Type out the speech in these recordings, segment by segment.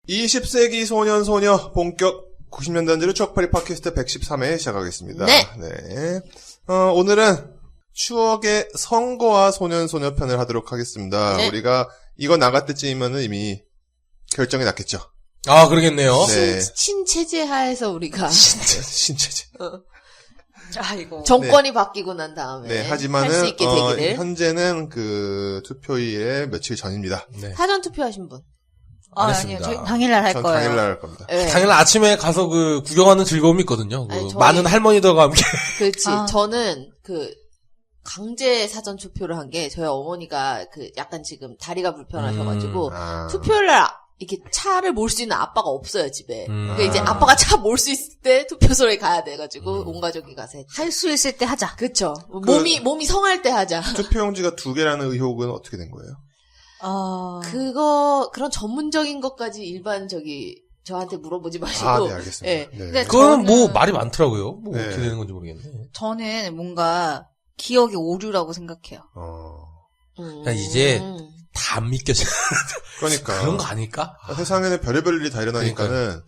20세기 소년 소녀 본격 90년대 한지로 추억팔이 팟캐스트 113회 시작하겠습니다. 네. 네. 오늘은 추억의 선거와 소년 소녀 편을 하도록 하겠습니다. 네. 우리가 이거 나갈 때쯤이면은 이미 결정이 났겠죠. 아, 그러겠네요. 네. 신체제 하에서 우리가 신체제. 아이고. 정권이 바뀌고 난 다음에 네. 할 하지만은 수 있게 되기를. 현재는 그 투표일에 며칠 전입니다. 네. 사전 투표하신 분. 안 아니요, 했습니다. 저희 당일날 할 전 거예요. 당일날 할 겁니다. 네. 당연히 아침에 가서 그 구경하는 즐거움이 있거든요. 아니, 그 저희- 많은 할머니들과 함께. 그렇지. 아. 저는 그 강제 사전 투표를 한 게 저희 어머니가 그 약간 지금 다리가 불편하셔가지고 투표를 이렇게 차를 몰 수 있는 아빠가 없어요 집에. 그러니까 이제 아빠가 차 몰 수 있을 때 투표소에 가야 돼가지고 온 가족이 가서 했죠. 할 수 있을 때 하자. 그쵸. 몸이 성할 때 하자. 투표용지가 2개라는 의혹은 어떻게 된 거예요? 그런 전문적인 것까지 일반 저한테 물어보지 마시고. 아, 네, 알겠습니다. 예. 네. 근데 그거는 저는- 뭐 말이 많더라고요. 뭐 네. 어떻게 되는 건지 모르겠네. 저는 뭔가 기억의 오류라고 생각해요. 그러니까 이제 다 안 믿겨져. 그러니까. 그런 거 아닐까? 세상에는 별의별 일이 다 일어나니까는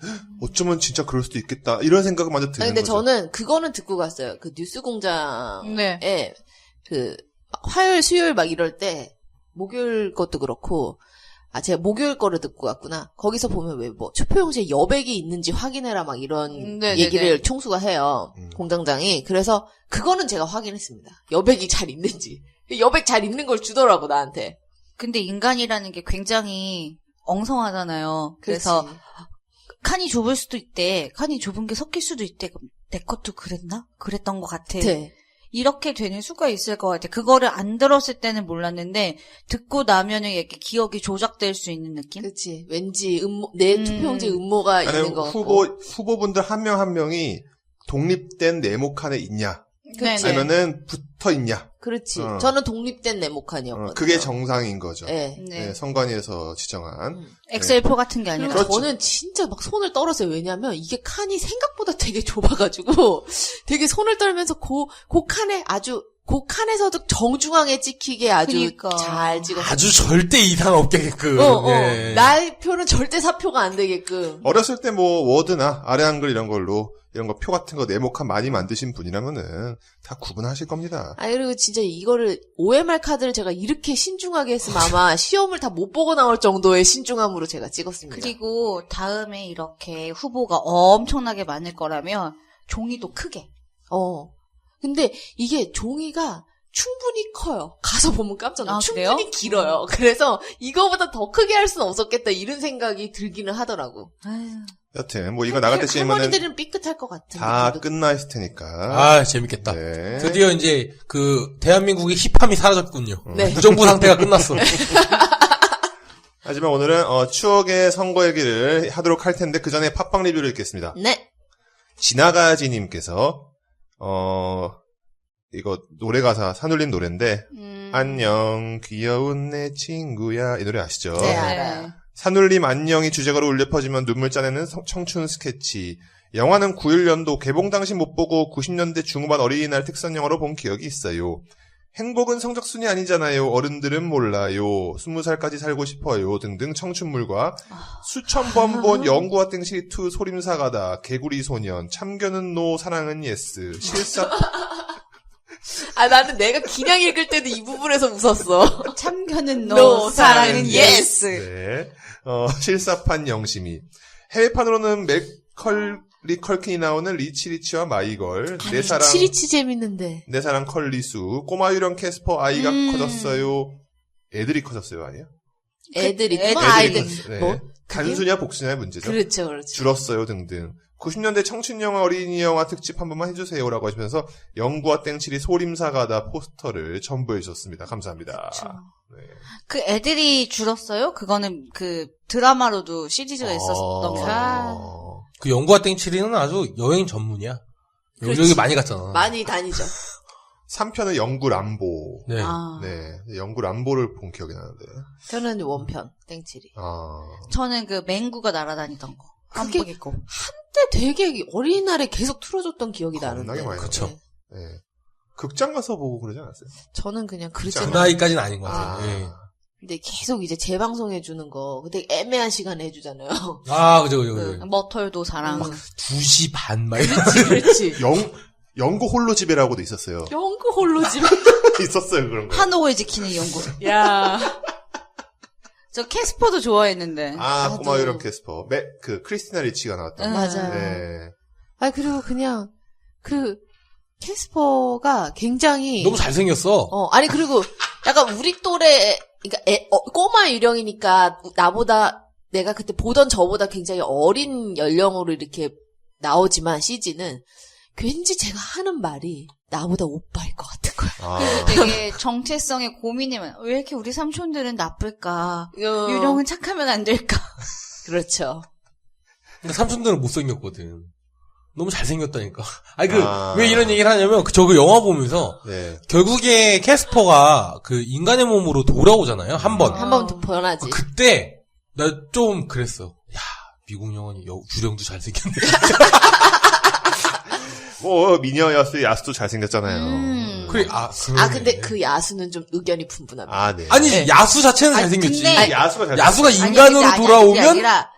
어쩌면 진짜 그럴 수도 있겠다 이런 생각을 먼저 드는 근데 거죠. 저는 그거는 듣고 갔어요. 그 뉴스공장에 네. 그 화요일, 수요일 막 이럴 때 목요일 것도 그렇고 제가 목요일 거를 듣고 갔구나. 거기서 보면 왜 뭐 투표용지에 여백이 있는지 확인해라 막 이런 네네네. 얘기를 총수가 해요. 공장장이. 그래서 그거는 제가 확인했습니다. 여백이 잘 있는지. 여백 잘 있는 걸 주더라고 나한테. 근데 인간이라는 게 굉장히 엉성하잖아요. 그래서 그렇지. 칸이 좁을 수도 있대. 칸이 좁은 게 섞일 수도 있대. 그럼 내 것도 그랬나? 그랬던 것 같아. 네. 이렇게 되는 수가 있을 것 같아. 그거를 안 들었을 때는 몰랐는데 듣고 나면은 이렇게 기억이 조작될 수 있는 느낌? 그렇지. 왠지 내 투표용지 음모가 아니, 있는 것 같고. 후보분들 한 명 한 명이 독립된 네모칸에 있냐 네네. 아니면은 붙어 있냐 그렇지. 어. 저는 독립된 네모칸이었거든요. 그게 정상인 거죠. 네. 네, 선관위에서 지정한 엑셀표 같은 게 아니라. 그리고 그렇죠. 저는 진짜 막 손을 떨었어요. 왜냐면 이게 칸이 생각보다 되게 좁아가지고 되게 손을 떨면서 그 칸에서도 정중앙에 찍히게 아주 그러니까. 잘 찍었어요. 아주 절대 이상 없게끔. 예. 나의 표는 절대 사표가 안 되게끔. 어렸을 때 뭐 워드나 아래 한글 이런 걸로 이런 거 표 같은 거 네모칸 많이 만드신 분이라면은 다 구분하실 겁니다. 그리고 진짜 이거를 OMR 카드를 제가 이렇게 신중하게 했으면 아마 시험을 다 못 보고 나올 정도의 신중함으로 제가 찍었습니다. 그리고 다음에 이렇게 후보가 엄청나게 많을 거라면 종이도 크게. 근데 이게 종이가 충분히 커요. 가서 보면 깜짝 놀라요. 아, 충분히 그래요? 길어요. 그래서 이거보다 더 크게 할 수는 없었겠다 이런 생각이 들기는 하더라고. 여튼 뭐 이거 나갈 때쯤이면은 할머니들은 삐끗할 것 같은 다 느낌도 끝나 있을 테니까. 아, 재밌겠다. 네. 드디어 이제 그 대한민국의 힙함이 사라졌군요. 네. 무정부 상태가 끝났어. 하지만 오늘은 추억의 선거 얘기를 하도록 할 텐데 그 전에 팟빵 리뷰를 읽겠습니다. 네. 지나가지님께서 이거 노래 가사 산울림 노래인데 안녕 귀여운 내 친구야 이 노래 아시죠? 네, 알아요. 산울림 안녕이 주제가로 울려 퍼지면 눈물 짜내는 청춘 스케치. 영화는 91년도 개봉 당시 못 보고 90년대 중후반 어린이날 특선 영화로 본 기억이 있어요. 행복은 성적순이 아니잖아요. 어른들은 몰라요. 20살까지 살고 싶어요. 등등 청춘물과 수천 번 본 영구와 땡시2 소림사가다. 개구리 소년. 참견은 노 사랑은 예스. 실사 나는 내가 그냥 읽을 때도 이 부분에서 웃었어. 참견은 No, 사랑은 yes. 네. 실사판 영심이. 해외판으로는 맥컬리 컬킨이 나오는 리치리치와 마이걸. 내 사랑. 치리치 재밌는데. 내 사랑 컬리수. 꼬마 유령 캐스퍼 아이가 커졌어요. 애들이 커졌어요, 아니에요? 애들이 애들이 아이들. 네. 뭐? 단수냐 복수냐의 문제죠. 그렇죠. 줄었어요 등등. 90년대 청춘영화 어린이 영화 특집 한 번만 해주세요라고 하시면서 영구와 땡칠이 소림사가다 포스터를 첨부해 주셨습니다. 감사합니다. 네. 그 애들이 줄었어요? 그거는 그 드라마로도 시리즈가 있었던 거. 그 영구와 땡칠이는 아주 여행 전문이야. 여기저기 많이 갔잖아. 많이 다니죠. 3편은 영구 람보. 네. 네. 영구 람보를 본 기억이 나는데. 저는 원편 땡칠이. 저는 그 맹구가 날아다니던 거. 그게 한복 입고. 한때 되게 어린이날에 계속 틀어줬던 기억이 나는데. 겁나게 많이 그쵸. 네. 네. 극장 가서 보고 그러지 않았어요? 저는 그냥 그 그러지 않아요. 나이까지는 아닌 것 같아요. 예. 근데 계속 이제 재방송해주는 거, 근데 애매한 시간에 해주잖아요. 아, 그죠. 머털도 사랑. 2시 반, 막 이런. 그렇지. 영구 홀로 집에라고도 있었어요. 영구 홀로 집. 있었어요, 그런 거. 한옥을 지키는 연구. 야. 저 캐스퍼도 좋아했는데. 아, 나도. 꼬마 유령 캐스퍼. 크리스티나 리치가 나왔던. 맞아요. 네. 아, 그리고 그냥, 캐스퍼가 굉장히. 너무 잘생겼어. 아니, 그리고 약간 우리 또래, 그러니까 꼬마 유령이니까 나보다, 내가 그때 보던 저보다 굉장히 어린 연령으로 이렇게 나오지만, CG는 왠지 제가 하는 말이 나보다 오빠일 것 같은 거야. 아. 되게 정체성에 고민이 많아. 왜 이렇게 우리 삼촌들은 나쁠까? 유령은 착하면 안 될까? 그렇죠. 근데 삼촌들은 못생겼거든. 너무 잘생겼다니까. 아니, 아. 왜 이런 얘기를 하냐면, 저 영화 보면서, 네. 결국에 캐스퍼가 인간의 몸으로 돌아오잖아요, 한 번. 한 번 더 변하지. 그때, 나 좀 그랬어. 야, 미국 영화니, 유령도 잘생겼네. 미녀였을 야수도 잘생겼잖아요. 그래, 그러네. 근데 그 야수는 좀 의견이 분분합니다. 아, 네. 아니, 네. 야수 자체는 아니, 잘생겼지. 근데- 야수가 인간으로 아니, 그게 돌아오면, 아니라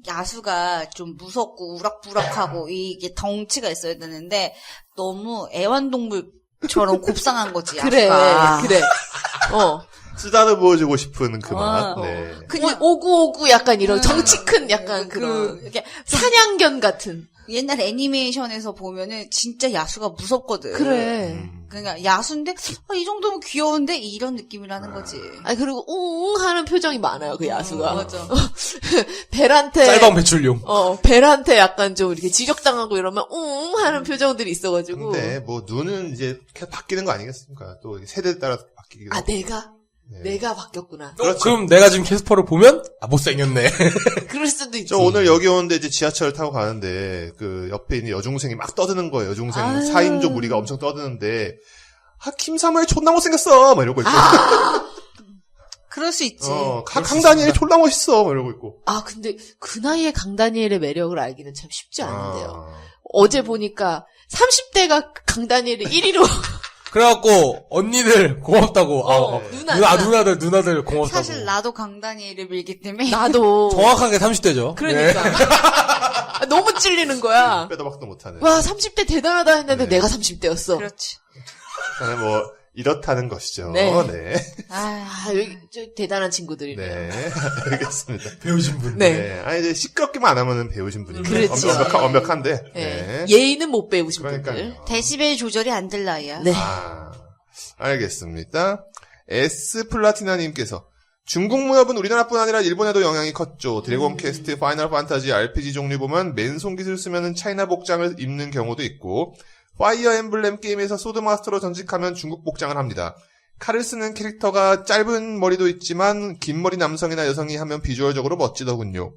야수가 좀 무섭고 우락부락하고 이게 덩치가 있어야 되는데 너무 애완동물처럼 곱상한 거지. 그래, 야수가. 그래. 쓰다듬어주고 싶은 그 맛. 어. 네. 그냥 오구오구 약간 이런 정치 큰 약간 그런 이렇게 사냥견 같은. 옛날 애니메이션에서 보면은 진짜 야수가 무섭거든. 그래. 그러니까 야수인데 이 정도면 귀여운데 이런 느낌이라는 거지. 아니 그리고 웅 하는 표정이 많아요 그 야수가. 맞아. 벨한테 짤방 배출용. 벨한테 약간 좀 이렇게 지적당하고 이러면 웅 하는 표정들이 있어가지고. 근데 눈은 이제 계속 바뀌는 거 아니겠습니까? 또 세대에 따라서 바뀌기도 하고. 내가 바뀌었구나. 그렇죠. 그럼 내가 지금 캐스퍼를 보면, 못생겼네. 그럴 수도 있지. 저 오늘 여기 오는데 이제 지하철을 타고 가는데 옆에 있는 여중생이 막 떠드는 거예요. 여중생 아유. 4인조 무리가 엄청 떠드는데 김사무엘 존나 못생겼어 막 이러고 있고 그럴 수 있지. 강다니엘 존나 멋있어 막 이러고 있고 근데 그 나이에 강다니엘의 매력을 알기는 참 쉽지 않은데요. 어제 보니까 30대가 강다니엘을 1위로 그래갖고, 언니들 고맙다고. 누나들 고맙다고. 사실 나도 강다니엘을 밀기 때문에 나도 정확하게 30대죠. 그러니까 너무 찔리는 거야. 빼도 박도 못하네. 와 30대 대단하다 했는데 네. 내가 30대였어. 그렇지. 저는 이렇다는 것이죠. 네. 네. 여기 저 대단한 친구들이네요. 네. 알겠습니다. 배우신 분. 네. 이제 시끄럽게만 안 하면은 배우신 분이죠. 그렇지. 완벽한데. 네. 예의는 못 배우신 분들. 그러니까요. 데시벨 조절이 안 될 나이야. 네. 알겠습니다. S플라티나님께서 중국 무협은 우리나라뿐 아니라 일본에도 영향이 컸죠. 드래곤 퀘스트, 파이널 판타지, RPG 종류 보면 맨손 기술 쓰면은 차이나 복장을 입는 경우도 있고 파이어 엠블렘 게임에서 소드마스터로 전직하면 중국 복장을 합니다. 칼을 쓰는 캐릭터가 짧은 머리도 있지만 긴 머리 남성이나 여성이 하면 비주얼적으로 멋지더군요.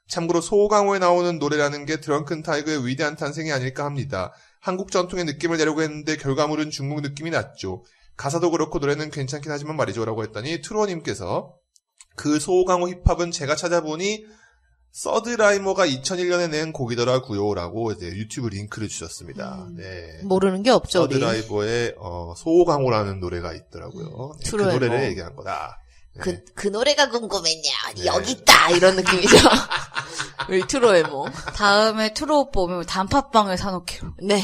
참고로 소강호에 나오는 노래라는 게 드렁큰 타이거의 위대한 탄생이 아닐까 합니다. 한국 전통의 느낌을 내려고 했는데 결과물은 중국 느낌이 났죠. 가사도 그렇고 노래는 괜찮긴 하지만 말이죠 라고 했더니 트루어님께서 그 소강호 힙합은 제가 찾아보니 서드라이머가 2001년에 낸 곡이더라고요 라고 이제 유튜브 링크를 주셨습니다. 네. 모르는 게 없죠. 우리. 서드라이버의 소강호라는 노래가 있더라고요. 네, 그 트루어의 노래를 뭐. 얘기한 거다. 네. 그 노래가 궁금했냐? 네. 여기 있다 이런 느낌이죠. 우리 트로의 뭐. 다음에 트로오빠 오면 단팥빵을 사놓기로. 네.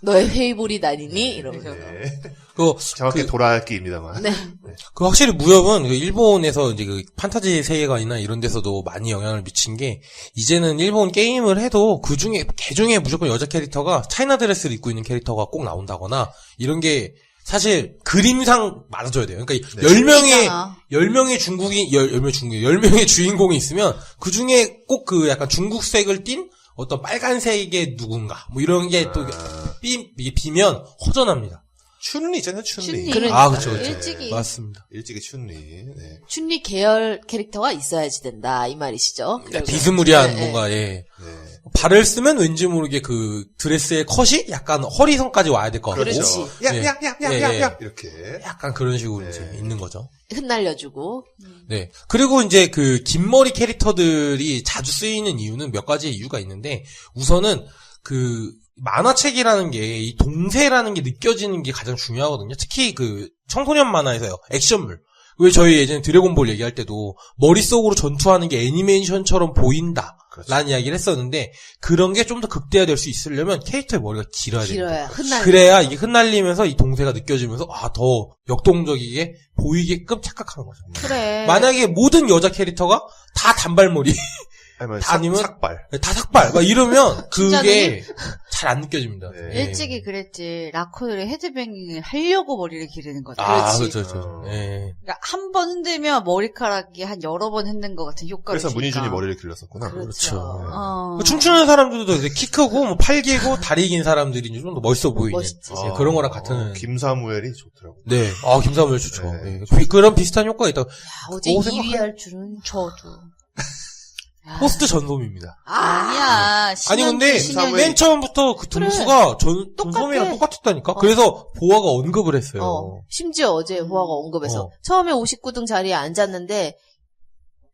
너의 회의볼이 나니니 이러면서. 네. 그 정확히 돌아갈기입니다만. 네. 확실히 무협은 일본에서 이제 판타지 세계관이나 이런 데서도 많이 영향을 미친 게, 이제는 일본 게임을 해도 개중에 무조건 여자 캐릭터가 차이나 드레스를 입고 있는 캐릭터가 꼭 나온다거나, 이런 게 사실 그림상 맞아줘야 돼요. 그러니까 네. 10명의 중국인, 10명의 주인공이 있으면 그 중에 꼭 약간 중국색을 띤 어떤 빨간색의 누군가, 이런 게 또 비면 허전합니다. 춘리 있잖아요, 춘리. 그러니까. 그쵸. 일찍이. 맞습니다. 일찍이 춘리. 네. 춘리 계열 캐릭터가 있어야지 된다 이 말이시죠. 비스무리한 네, 뭔가, 네. 발을 쓰면 왠지 모르게 그 드레스의 컷이 약간 허리선까지 와야 될 것 같고. 그렇지. 야, 이렇게. 약간 그런 식으로 네. 이제 있는 거죠. 흩날려주고. 네. 그리고 이제 그 긴 머리 캐릭터들이 자주 쓰이는 이유는 몇 가지 이유가 있는데, 우선은 만화책이라는 게 이 동세라는 게 느껴지는 게 가장 중요하거든요. 특히 그 청소년 만화에서요. 액션물. 왜 저희 예전에 드래곤볼 얘기할 때도 머릿속으로 전투하는 게 애니메이션처럼 보인다. 그렇죠. 라는 이야기를 했었는데 그런 게 좀 더 극대화될 수 있으려면 캐릭터의 머리가 길어야 됩니다. 길어야 흩날려. 그래야 이게 흩날리면서 이 동세가 느껴지면서 더 역동적이게 보이게끔 착각하는 거죠. 그래. 만약에 모든 여자 캐릭터가 다 단발머리 아니면 삭발. 다 삭발 막 이러면 진짜네. 그게 잘 안 느껴집니다. 네. 일찍이 그랬지. 라코들이 헤드뱅잉을 하려고 머리를 기르는 거죠. 그렇지. 그렇죠. 예. 그러니까 한 번 흔들면 머리카락이 한 여러 번 흔든 것 같은 효과를 그래서 주니까. 문희준이 머리를 길렀었구나. 그렇죠. 어. 춤추는 사람들도 이제 키 크고 뭐 팔 길고 다리 긴 사람들이 좀 더 멋있어 보이는 멋있지. 예, 그런 거랑 같은. 김사무엘이 좋더라고. 네. 김사무엘 좋죠. 네. 예. 그런 비슷한 효과가 있다. 야, 어제 오, 2위 할 줄은. 저도. 포스트 전솜입니다. 아니야. 아니 근데 신현지. 맨 처음부터 그 그래. 등수가 전솜이랑 똑같았다니까. 그래서 보아가 언급을 했어요. 심지어 어제 호화가 언급해서 어. 처음에 59등 자리에 앉았는데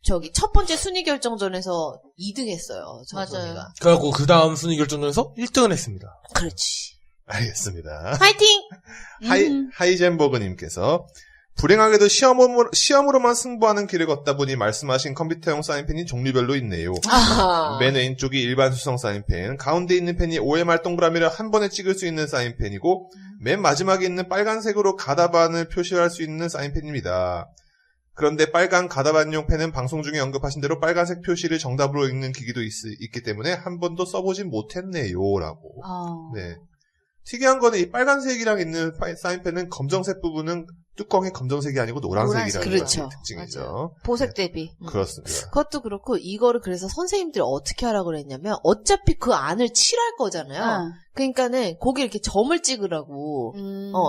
저기 첫 번째 순위 결정전에서 2등 했어요. 전소미가. 맞아요. 그래갖고 그 다음 순위 결정전에서 1등을 했습니다. 그렇지. 알겠습니다. 파이팅! 하이젠버그님께서 불행하게도 시험으로만 승부하는 길을 걷다 보니 말씀하신 컴퓨터용 사인펜이 종류별로 있네요. 아하. 맨 왼쪽이 일반 수성 사인펜, 가운데 있는 펜이 OMR 동그라미를 한 번에 찍을 수 있는 사인펜이고 맨 마지막에 있는 빨간색으로 가다반을 표시할 수 있는 사인펜입니다. 그런데 빨간 가다반용 펜은 방송 중에 언급하신 대로 빨간색 표시를 정답으로 읽는 기기도 있기 때문에 한 번도 써보진 못했네요. 라고. 네. 특이한 거는 이 빨간색이랑 있는 사인펜은 검정색 부분은 뚜껑이 검정색이 아니고 노란색이라는 그렇죠. 게 특징이죠. 맞아요. 보색 대비. 그렇습니다. 그것도 그렇고 이거를 그래서 선생님들이 어떻게 하라고 그랬냐면 어차피 그 안을 칠할 거잖아요. 그러니까는 거기 이렇게 점을 찍으라고.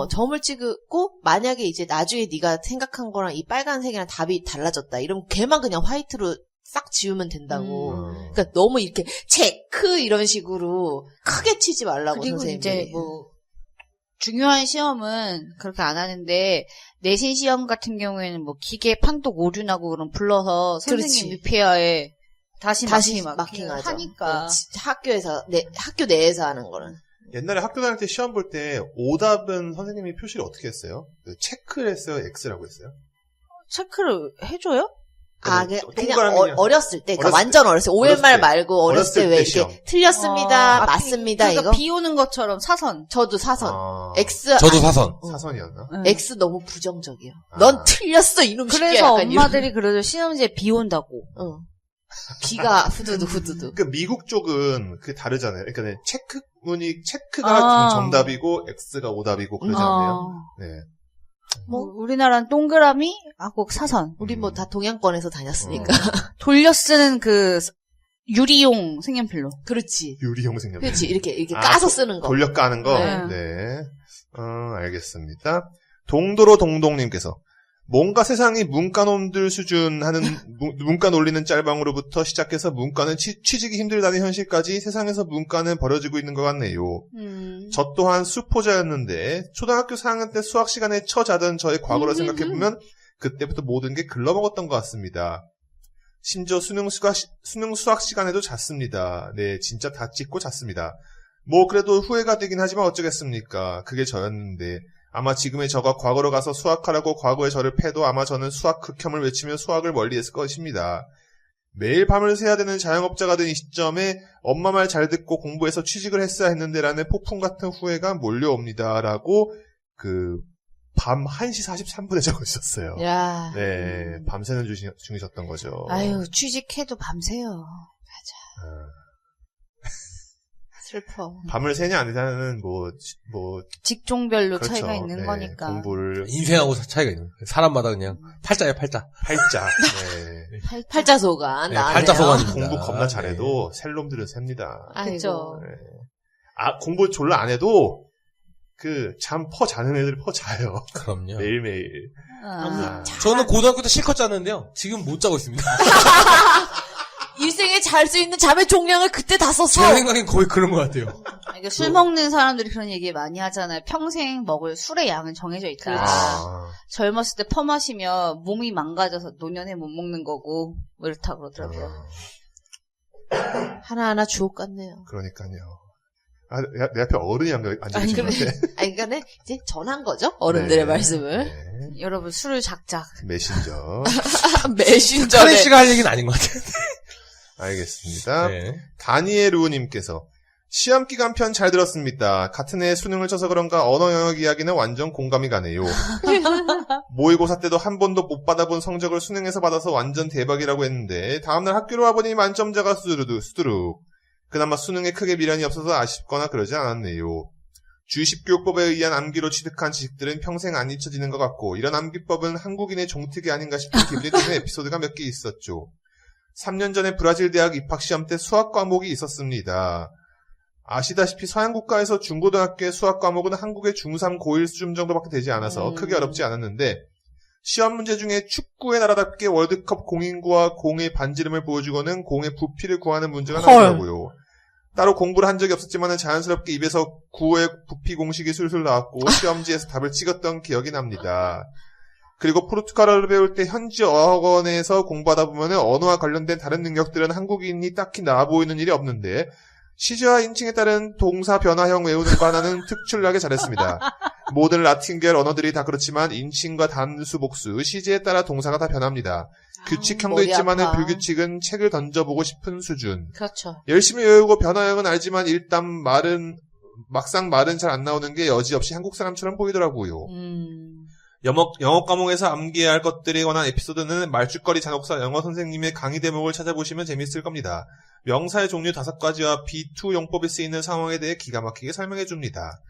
점을 찍고 만약에 이제 나중에 네가 생각한 거랑 이 빨간색이랑 답이 달라졌다. 이러면 걔만 그냥 화이트로 싹 지우면 된다고. 그러니까 너무 이렇게 체크 이런 식으로 크게 치지 말라고 그리고 선생님들이. 이제 중요한 시험은 그렇게 안 하는데 내신 시험 같은 경우에는 뭐 기계 판독 오류나고 그럼 불러서 선생님 그렇지. 위폐하에 다시 마킹하죠. 하니까. 학교에서 학교 내에서 하는 거는. 옛날에 학교 다닐 때 시험 볼 때 오답은 선생님이 표시를 어떻게 했어요? 체크를 했어요? X라고 했어요? 체크를 해줘요? 그냥 동그라미 어렸을 때, 그러니까 어렸을 완전 어렸을 때, OMR 어렸을 때. 말고 어렸을 때 왜 이렇게 시험. 틀렸습니다, 맞습니다, 그러니까 이거? 비 오는 것처럼 사선. 저도 사선. 아, X. 저도 사선. 사선이었나? X 너무 부정적이야. 넌 틀렸어, 이놈 새끼야. 그래서 약간 엄마들이 그래도 시험지에 비 온다고. 비가 후두두 후두두. 그 미국 쪽은 그 다르잖아요. 그러니까 체크가 정답이고 X가 오답이고 그러지 않나요? 네. 우리나라는 동그라미, 꼭 사선. 우리 뭐 다 동양권에서 다녔으니까. 돌려 쓰는 그 유리용 색연필로. 그렇지. 유리용 색연필. 그렇지. 이렇게 까서 쓰는 거. 돌려 까는 거? 네. 네. 알겠습니다. 동도로동동님께서 뭔가 세상이 문과놈들 수준 하는 문과 놀리는 짤방으로부터 시작해서 문과는 취직이 힘들다는 현실까지 세상에서 문과는 벌어지고 있는 것 같네요. 저 또한 수포자였는데 초등학교 4학년 때 수학 시간에 자던 저의 과거를 생각해보면 그때부터 모든 게 글러먹었던 것 같습니다. 심지어 수능 수학 시간에도 잤습니다. 네, 진짜 다 찍고 잤습니다. 뭐 그래도 후회가 되긴 하지만 어쩌겠습니까. 그게 저였는데 아마 지금의 저가 과거로 가서 수학하라고 과거의 저를 패도 아마 저는 수학 극혐을 외치며 수학을 멀리했을 것입니다. 매일 밤을 새야 되는 자영업자가 된 이 시점에 엄마 말 잘 듣고 공부해서 취직을 했어야 했는데라는 폭풍 같은 후회가 몰려옵니다. 라고 밤 1시 43분에 적어 있었어요. 야. 네, 밤새는 중이셨던 거죠. 아유, 취직해도 밤새요. 맞아. 슬퍼. 밤을 새냐 안 새냐는 직종별로 그렇죠. 차이가 있는 네, 거니까. 공부를 인생하고 차이가 있는 거예요. 사람마다 그냥 팔자예요, 팔자. 팔자. 네. 팔자소간. 네, 나네요. 팔자소간입니다. 공부 겁나 잘해도 셀놈들은 셉니다. 그쵸. 네. 공부 졸라 안 해도 잠 퍼 자는 애들 퍼 자요. 그럼요. 매일매일. 저는 고등학교 때 실컷 잤는데요. 지금 못 자고 있습니다. 일생에 잘 수 있는 잠의 종량을 그때 다 썼어. 제 생각엔 거의 그런 것 같아요. 그러니까 술 먹는 사람들이 그런 얘기 많이 하잖아요. 평생 먹을 술의 양은 정해져 있다. 젊었을 때 퍼마시면 몸이 망가져서 노년에 못 먹는 거고 뭐 이렇다고 그러더라고요. 하나하나 주옥 같네요. 그러니까요. 내 앞에 어른이 앉아계시는데. 그러니까는 이제 전한 거죠? 어른들의 말씀을. 네. 여러분 술을 작작. 메신저. 메신저에. 카레 씨가 할 얘기는 아닌 것 같아요. 알겠습니다. 네. 다니엘우님께서 시험 기간 편 잘 들었습니다. 같은 해 수능을 쳐서 그런가 언어 영역 이야기는 완전 공감이 가네요. 모의고사 때도 한 번도 못 받아본 성적을 수능에서 받아서 완전 대박이라고 했는데 다음날 학교로 와보니 만점자가 수두룩. 그나마 수능에 크게 미련이 없어서 아쉽거나 그러지 않았네요. 주입교육법에 의한 암기로 취득한 지식들은 평생 안 잊혀지는 것 같고 이런 암기법은 한국인의 종특이 아닌가 싶은 기분이 드는 에피소드가 몇 개 있었죠. 3년 전에 브라질 대학 입학시험 때 수학 과목이 있었습니다. 아시다시피 서양 국가에서 중고등학교의 수학 과목은 한국의 중3, 고1 수준 정도밖에 되지 않아서 크게 어렵지 않았는데 시험 문제 중에 축구의 나라답게 월드컵 공인구와 공의 반지름을 보여주고는 공의 부피를 구하는 문제가 나오더라고요. 따로 공부를 한 적이 없었지만 자연스럽게 입에서 구의 부피 공식이 술술 나왔고 시험지에서 답을 찍었던 기억이 납니다. 그리고 포르투갈어를 배울 때 현지 어학원에서 공부하다 보면 언어와 관련된 다른 능력들은 한국인이 딱히 나와 보이는 일이 없는데 시제와 인칭에 따른 동사 변화형 외우는 거 하나는 특출나게 잘했습니다. 모든 라틴계열 언어들이 다 그렇지만 인칭과 단수, 복수, 시제에 따라 동사가 다 변합니다. 규칙형도 있지만 불규칙은 책을 던져보고 싶은 수준. 그렇죠. 열심히 외우고 변화형은 알지만 막상 말은 잘 안 나오는 게 여지없이 한국 사람처럼 보이더라고요. 영어 과목에서 암기해야 할 것들에 관한 에피소드는 말죽거리 잔혹사 영어 선생님의 강의 대목을 찾아보시면 재밌을 겁니다. 명사의 종류 5가지와 B2 용법이 쓰이는 상황에 대해 기가 막히게 설명해 줍니다.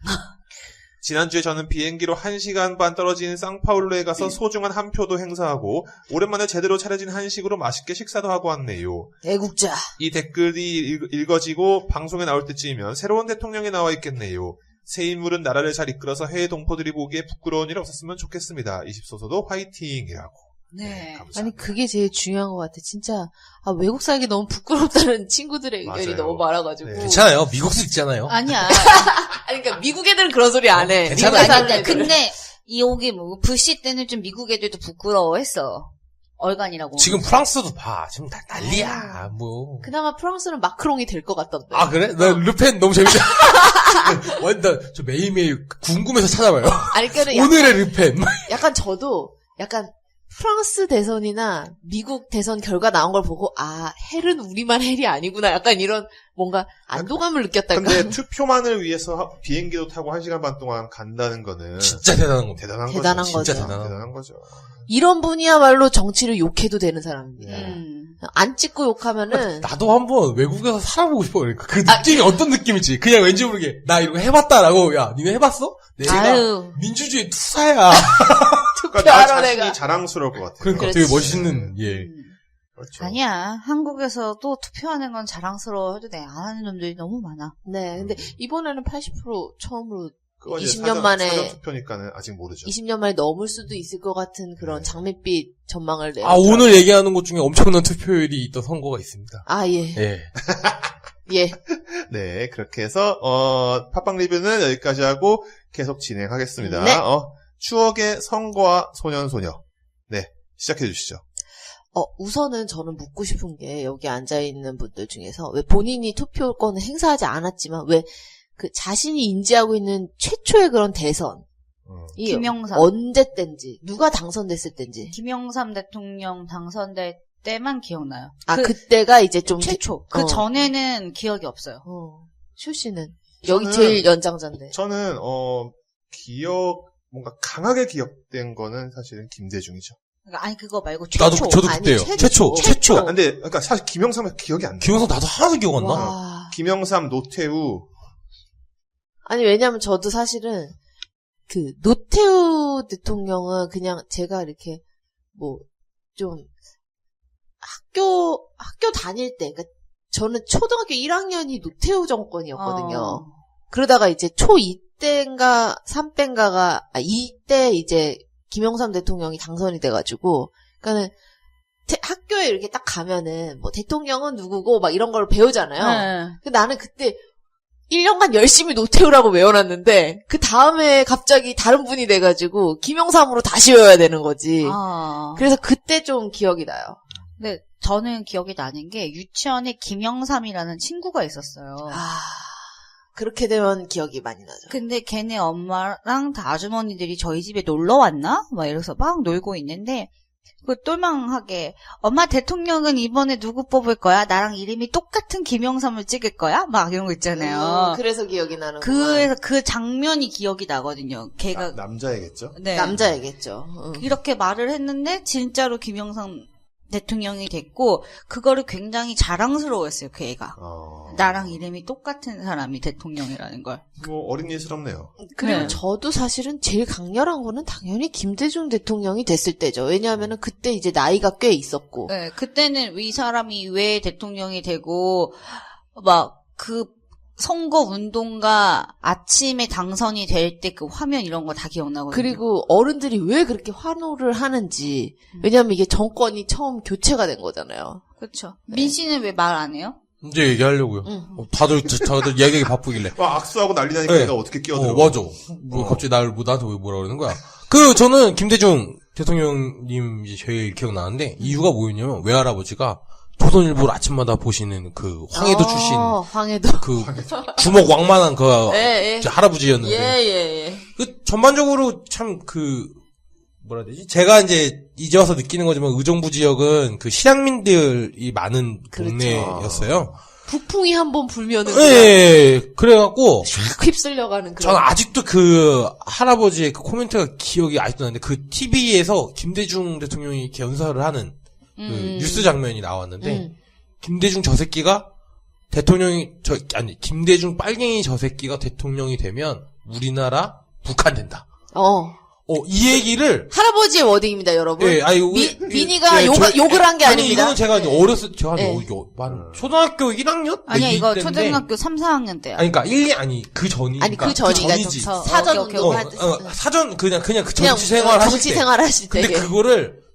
지난주에 저는 비행기로 1시간 반 떨어진 상파울루에 가서 소중한 한 표도 행사하고 오랜만에 제대로 차려진 한식으로 맛있게 식사도 하고 왔네요. 애국자. 이 댓글이 읽어지고 방송에 나올 때쯤이면 새로운 대통령이 나와 있겠네요. 새 인물은 나라를 잘 이끌어서 해외 동포들이 보기에 부끄러운 일 없었으면 좋겠습니다. 20소서도 화이팅이라고. 네. 감사합니다. 아니 그게 제일 중요한 것 같아. 진짜 외국 살기 너무 부끄럽다는 친구들의 의견이 맞아요. 너무 많아가지고. 네. 괜찮아요. 미국도 있잖아요. 아니야. 아니 그러니까 미국 애들은 그런 소리 안 해. 괜찮아요. 미국에 사는 아니, 애들은. 근데 이게 뭐 부시 때는 좀 미국 애들도 부끄러워했어. 얼간이라고. 지금 프랑스도 봐. 지금 다 난리야. 뭐. 그나마 프랑스는 마크롱이 될 것 같던데. 아 그래? 나 르펜 너무 재밌다. 완전 저 매일매일 궁금해서 찾아봐요. 아니 그러니까 오늘의 르펜. 약간 저도 약간 프랑스 대선이나 미국 대선 결과 나온 걸 보고 헬은 우리만 헬이 아니구나. 약간 이런 뭔가 안도감을 느꼈달까. 근데 투표만을 위해서 비행기도 타고 1시간 반 동안 간다는 거는 진짜 대단한 겁니다. 대단한 거죠. 진짜 대단한 거죠. 이런 분이야말로 정치를 욕해도 되는 사람입니다. 네. 안 찍고 욕하면은 나도 한번 외국에서 살아보고 싶어. 그러니까 그 느낌이 어떤 느낌일지. 그냥 왠지 모르게 나 이거 해봤다라고. 야, 니네 해봤어? 내가 아유. 민주주의 투사야. 그러니까 나 투표하러 자신이 내가. 자랑스러울 것 같아요. 그러니까 그렇지. 되게 멋있는 예. 그렇죠. 아니야. 한국에서도 투표하는 건 자랑스러워해도 돼. 안 하는 놈들이 너무 많아. 네, 근데 이번에는 80% 처음으로 그건 이제 20년 만에 사전 투표니까는 아직 모르죠. 20년 만에 넘을 수도 있을 것 같은 그런 장밋빛 전망을 내요. 오늘 얘기하는 것 중에 엄청난 투표율이 있던 선거가 있습니다. 예. 예. 예. 네, 그렇게 해서 팟빵 리뷰는 여기까지 하고 계속 진행하겠습니다. 네. 추억의 선거와 소년소녀. 네, 시작해 주시죠. 우선은 저는 묻고 싶은 게 여기 앉아있는 분들 중에서 왜 본인이 투표권을 행사하지 않았지만 왜 그 자신이 인지하고 있는 최초의 그런 대선. 이 김영삼. 언제 땐지, 누가 당선됐을 땐지. 김영삼 대통령 당선될 때만 기억나요. 그때가 이제 좀. 최초. 그 전에는 기억이 없어요. 슈 씨는? 여기 제일 연장자인데. 저는, 뭔가 강하게 기억된 거는 사실은 김대중이죠. 아니, 그거 말고 최초. 저도 그때요. 최초. 근데, 그러니까 사실 김영삼은 기억이 안 나요. 김영삼 나도 하나도 기억 안 나. 와. 김영삼, 노태우. 아니, 왜냐면 저도 사실은, 노태우 대통령은 그냥 제가 이렇게, 좀, 학교 다닐 때, 그러니까 저는 초등학교 1학년이 노태우 정권이었거든요. 그러다가 이제 초2 때인가 3 때인가가, 2때 이제 김영삼 대통령이 당선이 돼가지고, 그러니까는, 학교에 이렇게 딱 가면은, 대통령은 누구고, 막 이런 걸 배우잖아요. 네. 근데 나는 그때, 1년간 열심히 노태우라고 외워놨는데 그 다음에 갑자기 다른 분이 돼가지고 김영삼으로 다시 외워야 되는 거지. 그래서 그때 좀 기억이 나요. 근데 저는 기억이 나는 게 유치원에 김영삼이라는 친구가 있었어요. 그렇게 되면 기억이 많이 나죠. 근데 걔네 엄마랑 다 아주머니들이 저희 집에 놀러 왔나? 막 이래서 막 놀고 있는데, 그 똘망하게, 엄마 대통령은 이번에 누구 뽑을 거야? 나랑 이름이 똑같은 김영삼을 찍을 거야? 막 이런 거 있잖아요. 그래서 기억이 나는 그래서 그 장면이 기억이 나거든요. 걔가. 남자애겠죠? 네. 남자애겠죠. 이렇게 말을 했는데, 진짜로 김영삼 대통령이 됐고, 그거를 굉장히 자랑스러워했어요, 그 애가. 나랑 이름이 똑같은 사람이 대통령이라는 걸. 뭐 어린이스럽네요. 그리고 네. 저도 사실은 제일 강렬한 거는 당연히 김대중 대통령이 됐을 때죠. 왜냐하면은 그때 이제 나이가 꽤 있었고. 네, 그때는 이 사람이 왜 대통령이 되고, 막, 그, 선거 운동가 아침에 당선이 될 때 그 화면 이런 거 다 기억나거든요. 그리고 어른들이 왜 그렇게 환호를 하는지. 왜냐하면 이게 정권이 처음 교체가 된 거잖아요. 그렇죠. 민 씨는 왜 말 안 해요? 이제 얘기하려고요. 다들 얘기하기 바쁘길래. 와, 악수하고 난리 나니까 네. 내가 어떻게 끼어들어. 맞아. 뭐 갑자기 나한테 왜 뭐라 그러는 거야. 저는 김대중 대통령님 이제 제일 기억나는데, 이유가 뭐였냐면, 외할아버지가 조선일보를 아침마다 보시는 그 황해도 출신, 황해도. 그 주먹 왕만한 그 예. 할아버지였는데, 예. 그 전반적으로 참 뭐라 해야 되지? 제가 이제 와서 느끼는 거지만 의정부 지역은 그 실향민들이 많은 그렇죠. 동네였어요. 북풍이 한번 불면은 예. 그래갖고 쫙 휩쓸려가는 그런. 저는 아직도 그 할아버지의 그 코멘트가 기억이 아직도 나는데, 그 TV에서 김대중 대통령이 이렇게 연설을 하는 그 뉴스 장면이 나왔는데, 김대중 저 새끼가 김대중 빨갱이 저 새끼가 대통령이 되면 우리나라 북한 된다. 이 얘기를 할아버지의 워딩입니다, 여러분. 예, 아니, 민이가 욕을 한 게 아닙니다. 이거는 제가 어렸을 제가 네. 초등학교 1학년? 아니야, 이거 때인데. 초등학교 3, 4학년 때야. 아니까 그 전이. 아니, 그 그러니까 전이가 전이지. 사전 오케이. 사전 그냥 그 정치 생활 하실 정치 때. 생활 하실 때. 근데 그거를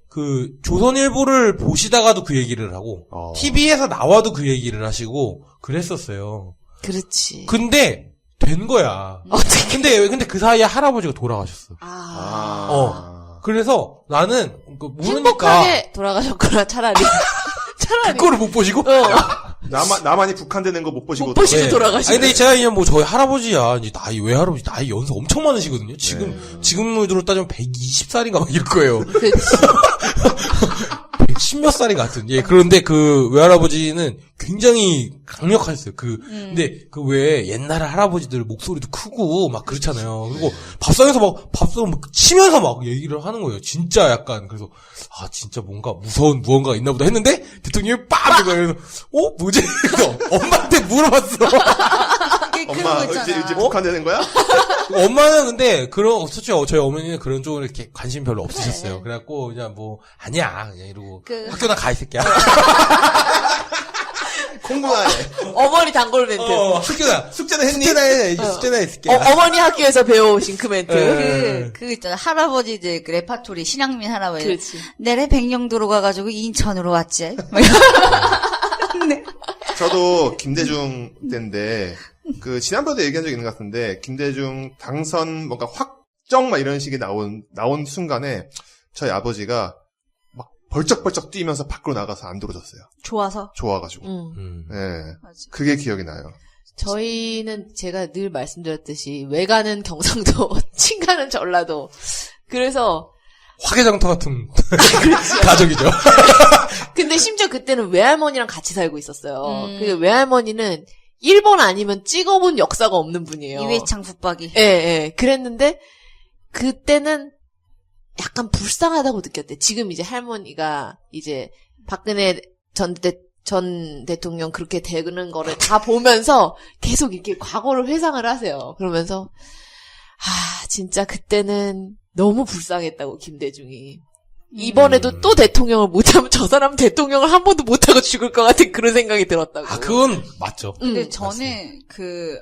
조선일보를 보시다가도 그 얘기를 하고 TV에서 나와도 그 얘기를 하시고 그랬었어요. 그렇지. 근데 된 거야. 어떻게? 근데 그 사이에 할아버지가 돌아가셨어. 그래서 나는 모르니까 행복하게 돌아가셨구나, 차라리. 그거를 못 보시고. 나만이 북한되는 거 못 보시고. 못 보시고 돌아가시네. 근데 제가 그냥 저희 할아버지야. 이제 외할아버지 나이 연세 엄청 많으시거든요. 지금으로 따지면 120살인가 막 이럴 거예요. 그렇지. 110몇 살이 같은. 예, 그런데 그 외할아버지는 굉장히 강력하셨어요. 근데 왜 옛날에 할아버지들 목소리도 크고 막 그렇잖아요. 그리고 밥상에서 막 치면서 막 얘기를 하는 거예요. 진짜 약간. 그래서 진짜 뭔가 무서운 무언가가 있나 보다 했는데 대통령이 빡! 그래서 뭐지? 그래서 엄마한테 물어봤어. 엄마 이제 북한되는 거야? 엄마는 근데 솔직히 저희 어머니는 그런 쪽으로 이렇게 관심 별로 없으셨어요. 그래갖고 그냥 아니야 그냥 이러고 학교나 가 이 새끼야. 공부나 해. 어머니 단골 멘트. 학교나 숙제는 했니? 숙제나 이 새끼야. 어머니 학교에서 배워오신 그 멘트. 그 있잖아. 할아버지들, 그 레파토리, 신양민 할아버지. 그렇지. 내래 백령도로 가가지고 인천으로 왔지. 네. 저도 김대중 때인데, 지난번에도 얘기한 적 있는 것 같은데, 김대중 당선 뭔가 확정 막 이런 식이 나온 순간에, 저희 아버지가 막 벌쩍벌쩍 뛰면서 밖으로 나가서 안 들어줬어요. 좋아가지고. 네. 맞아. 그게 기억이 나요. 저희는 제가 늘 말씀드렸듯이 외가는 경상도, 친가는 전라도. 그래서 화개장터 같은 가족이죠. 근데 심지어 그때는 외할머니랑 같이 살고 있었어요. 그 외할머니는 1번 아니면 찍어본 역사가 없는 분이에요. 이회창 붙박이. 예. 그랬는데 그때는 약간 불쌍하다고 느꼈대. 지금 이제 할머니가 이제 박근혜 전 대통령 그렇게 되는 거를 다 보면서 계속 이렇게 과거를 회상을 하세요. 그러면서 진짜 그때는 너무 불쌍했다고, 김대중이. 이번에도 또 대통령을 못하면 저 사람 대통령을 한 번도 못하고 죽을 것 같은 그런 생각이 들었다고. 그건 맞죠. 근데 저는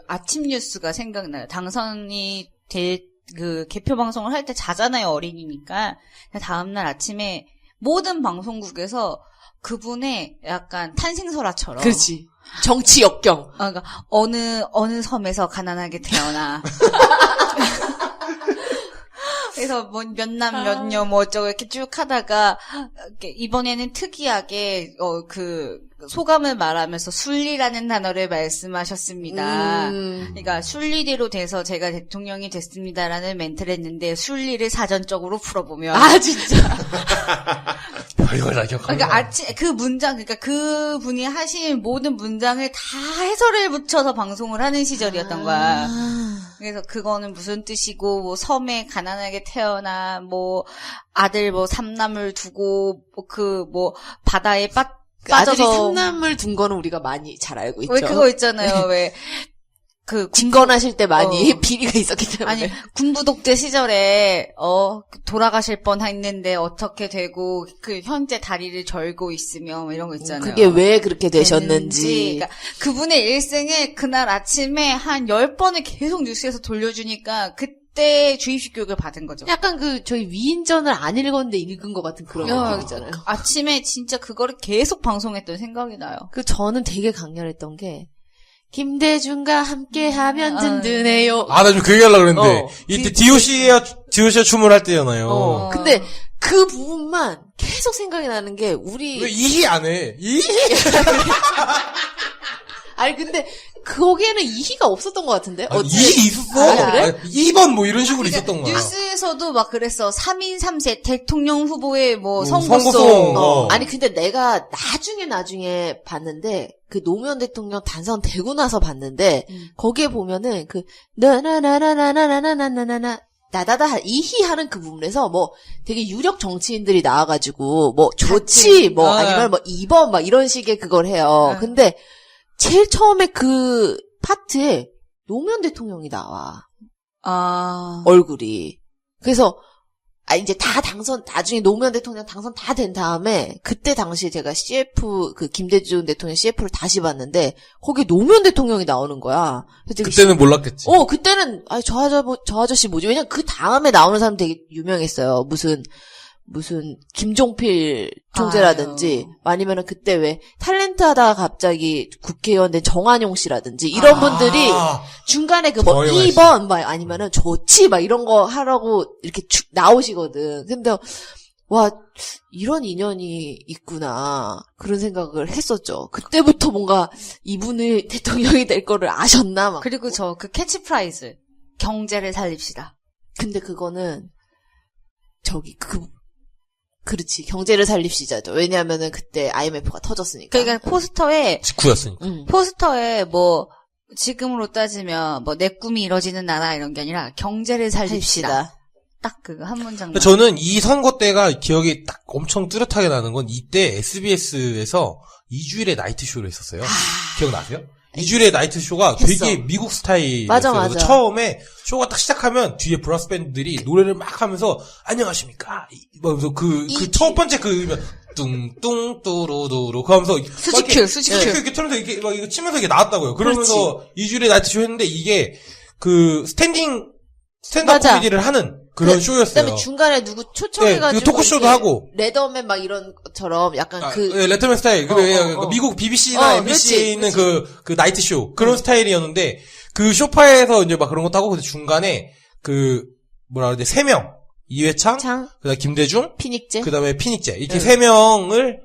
아침 뉴스가 생각나요. 당선이 개표 방송을 할 때 자잖아요, 어린이니까. 다음날 아침에 모든 방송국에서 그분의 약간 탄생설화처럼. 그렇지. 정치 역경. 그러니까 어느 섬에서 가난하게 태어나. 그래서 뭐 몇남 몇녀 뭐 어쩌고 이렇게 쭉 하다가 이번에는 특이하게 그 소감을 말하면서 순리라는 단어를 말씀하셨습니다. 그러니까 순리대로 돼서 제가 대통령이 됐습니다라는 멘트를 했는데 순리를 사전적으로 풀어보면 아 진짜. 별걸 다 기억하는 그러니까 그 문장 그러니까 그 분이 하신 모든 문장을 다 해설을 붙여서 방송을 하는 시절이었던 거야. 그래서 그거는 무슨 뜻이고 뭐 섬에 가난하게 태어나 뭐 아들 뭐 삼남을 두고 뭐 바다에 아들이 빠져서 삼남을 둔 거는 우리가 많이 잘 알고 있죠. 왜 그거 있잖아요. 왜 그 진건하실 때 많이 비리가 있었기 때문에. 아니 군부 독재 시절에 돌아가실 뻔했는데 어떻게 되고 그 현재 다리를 절고 있으며 뭐 이런 거 있잖아요. 그게 왜 그렇게 되셨는지. 그러니까 그분의 일생을 그날 아침에 한 10번을 계속 뉴스에서 돌려주니까 그때 주입식 교육을 받은 거죠. 약간 저희 위인전을 안 읽었는데 읽은 것 같은 그런 느낌이잖아요. 아침에 진짜 그거를 계속 방송했던 생각이 나요. 저는 되게 강렬했던 게 김대중과 함께하면 든든해요. 아, 나 좀 그 얘기 하려고 그랬는데 이때 DOC가 춤을 할 때잖아요. 근데 그 부분만 계속 생각이 나는 게 왜 이희 안 해? 이희? 아니 근데 거기에는 이희가 없었던 것 같은데? 이희 있었어. 그래? 2번 뭐 이런 식으로 있었던 거야. 뉴스에서도 막 그랬어. 3인 3세 대통령 후보의 뭐 선거송. 선거송. 아니 근데 내가 나중에 봤는데 그 노무현 대통령 당선되고 나서 봤는데 거기에 보면은 나나나나나나나나나나 나다다 이희 하는 그 부분에서 뭐 되게 유력 정치인들이 나와가지고 뭐 좋지 뭐 아니면 뭐 2번 막 이런 식의 그걸 해요. 근데 제일 처음에 그 파트에 노무현 대통령이 나와. 얼굴이. 그래서 이제 다 나중에 노무현 대통령 당선 다 된 다음에 그때 당시에 제가 CF 김대중 대통령 CF를 다시 봤는데 거기 노무현 대통령이 나오는 거야. 그때는 몰랐겠지. 그때는 저 아저씨 뭐지? 왜냐면 그 다음에 나오는 사람 되게 유명했어요. 무슨 김종필 총재라든지 아니면은 그때 왜 탤런트 하다가 갑자기 국회의원 된 정한용 씨라든지 이런 분들이 중간에 그 뭐 2번 막 아니면은 좋지 막 이런 거 하라고 이렇게 쭉 나오시거든. 근데 와 이런 인연이 있구나 그런 생각을 했었죠. 그때부터 뭔가 이분이 대통령이 될 거를 아셨나 막. 그리고 그 캐치프라이즈 경제를 살립시다. 근데 그거는 그렇지. 경제를 살립시자죠. 왜냐하면은 그때 IMF가 터졌으니까. 그러니까 포스터에 19였으니까. 포스터에 뭐 지금으로 따지면 뭐 내 꿈이 이뤄지는 나라 이런 게 아니라 경제를 살립시다. 딱 그거 한 문장만. 저는 이 선거 때가 기억이 딱 엄청 뚜렷하게 나는 건 이때 SBS에서 2주일의 나이트 쇼를 했었어요. 기억나세요? 2주일의 나이트 쇼가 했어. 되게 미국 스타일이었어요. 맞아. 그래서 처음에 쇼가 딱 시작하면 뒤에 브라스 밴드들이 노래를 막 하면서 안녕하십니까? 그 첫 번째 뚱뚱 뚜루두루 그 하면서 수직큐 이렇게 틀면서 이렇게 막 이거 치면서 이게 나왔다고요. 그러면서 2주일의 나이트 쇼 했는데 이게 그 스탠드업 코미디를 하는 그런 쇼였어요. 그다음에 중간에 누구 초청해가지고 토크쇼도 하고 레더맨 막 이런 것처럼 약간 레터맨 스타일 미국 BBC나 MBC에 있는 그 나이트 쇼 그런 스타일이었는데 그 쇼파에서 이제 막 그런 것도 하고 근데 중간에 뭐라 그러지 3명 이회창 그다음에 김대중 피닉재 그다음에 피닉재 이렇게 3명을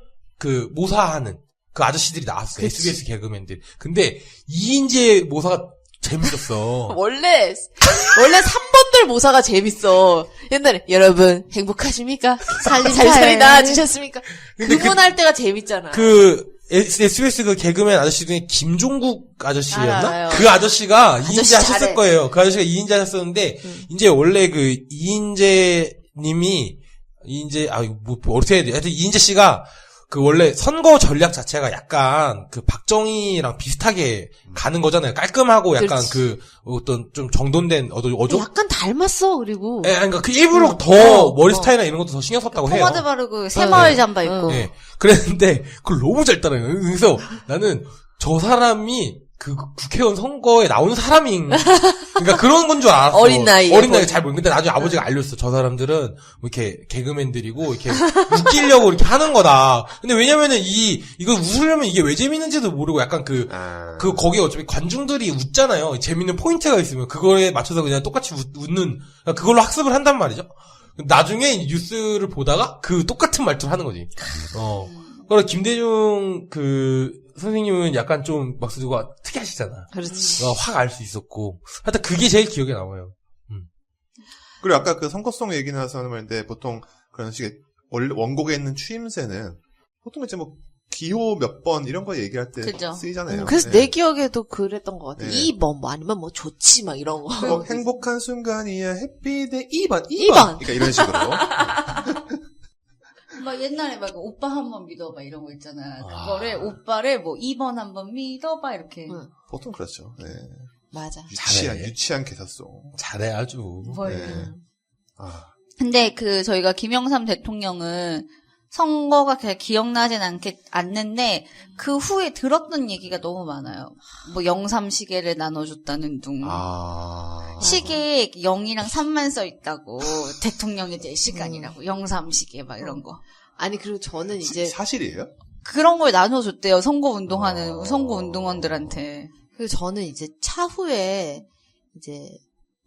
모사하는 그 아저씨들이 나왔어요. 그치. SBS 개그맨들. 근데 이인재 모사가 재밌었어. 원래 3번들 모사가 재밌어. 옛날에 여러분 행복하십니까? 살살이 나아지셨습니까? 그분 할 때가 재밌잖아. SBS 그 개그맨 아저씨 중에 김종국 아저씨였나? 알아요. 그 아저씨가 이인재 하셨을 잘해. 거예요. 그 아저씨가 이인재 하셨었는데 이제 원래 그 이인재 님이 어떻게 해야 돼? 하여튼 이인재 씨가 그 원래 선거 전략 자체가 약간 그 박정희랑 비슷하게 가는 거잖아요. 깔끔하고 약간 그렇지. 어떤 좀 정돈된 약간 닮았어. 그리고 그러니까 그 일부러 더 머리 스타일이나 이런 것도 더 신경 썼다고 해요. 포마드 바르고 새마을 잠바 입고. 네. 그랬는데 그걸 너무 잘 따라해요. 그래서 나는 저 사람이 그 국회의원 선거에 나온 사람인 그러니까 그런 건 줄 알았어. 어린 나이에 잘 모르. 근데 나중에 아버지가 알렸어. 저 사람들은 뭐 이렇게 개그맨들이고 이렇게 웃기려고 이렇게 하는 거다. 근데 왜냐면은 이거 웃으려면 이게 왜 재밌는지도 모르고 약간 거기에 어차피 관중들이 웃잖아요. 재밌는 포인트가 있으면 그거에 맞춰서 그냥 똑같이 웃는 그걸로 학습을 한단 말이죠. 나중에 뉴스를 보다가 그 똑같은 말투를 하는 거지. 그리고 김대중 선생님은 약간 좀 막스두가 특이하시잖아. 그렇지. 확 알 수 있었고. 하여튼 그게 제일 기억에 남아요. 그리고 아까 그 선거송 얘기 나와서 하는 말인데 보통 그런 식의 원곡에 있는 추임새는 보통 이제 뭐 기호 몇 번 이런 거 얘기할 때 그죠. 쓰이잖아요. 그래서 네. 내 기억에도 그랬던 것 같아. 네. 2번 뭐 아니면 뭐 좋지 막 이런 거. 행복한 순간이야 해피데이 2번. 2번. 그러니까 이런 식으로. 막 옛날에 막 오빠 한 번 믿어봐 이런 거 있잖아. 그거를 오빠를 뭐 2번 한 번 믿어봐 이렇게. 응. 보통 그렇죠. 네. 맞아. 유치한 개사송. 잘해 아주. 뭘. 네. 아. 근데 저희가 김영삼 대통령은 선거가 기억나진 않는데 그 후에 들었던 얘기가 너무 많아요. 뭐 영삼 시계를 나눠줬다는 둥. 시계에 0이랑 3만 써 있다고. 대통령이 될 시간이라고. 영삼 시계 막 이런 거. 아니 그리고 저는 이제 사실이에요? 그런 걸 나눠줬대요. 선거운동하는 선거운동원들한테. 그리고 저는 이제 차후에 이제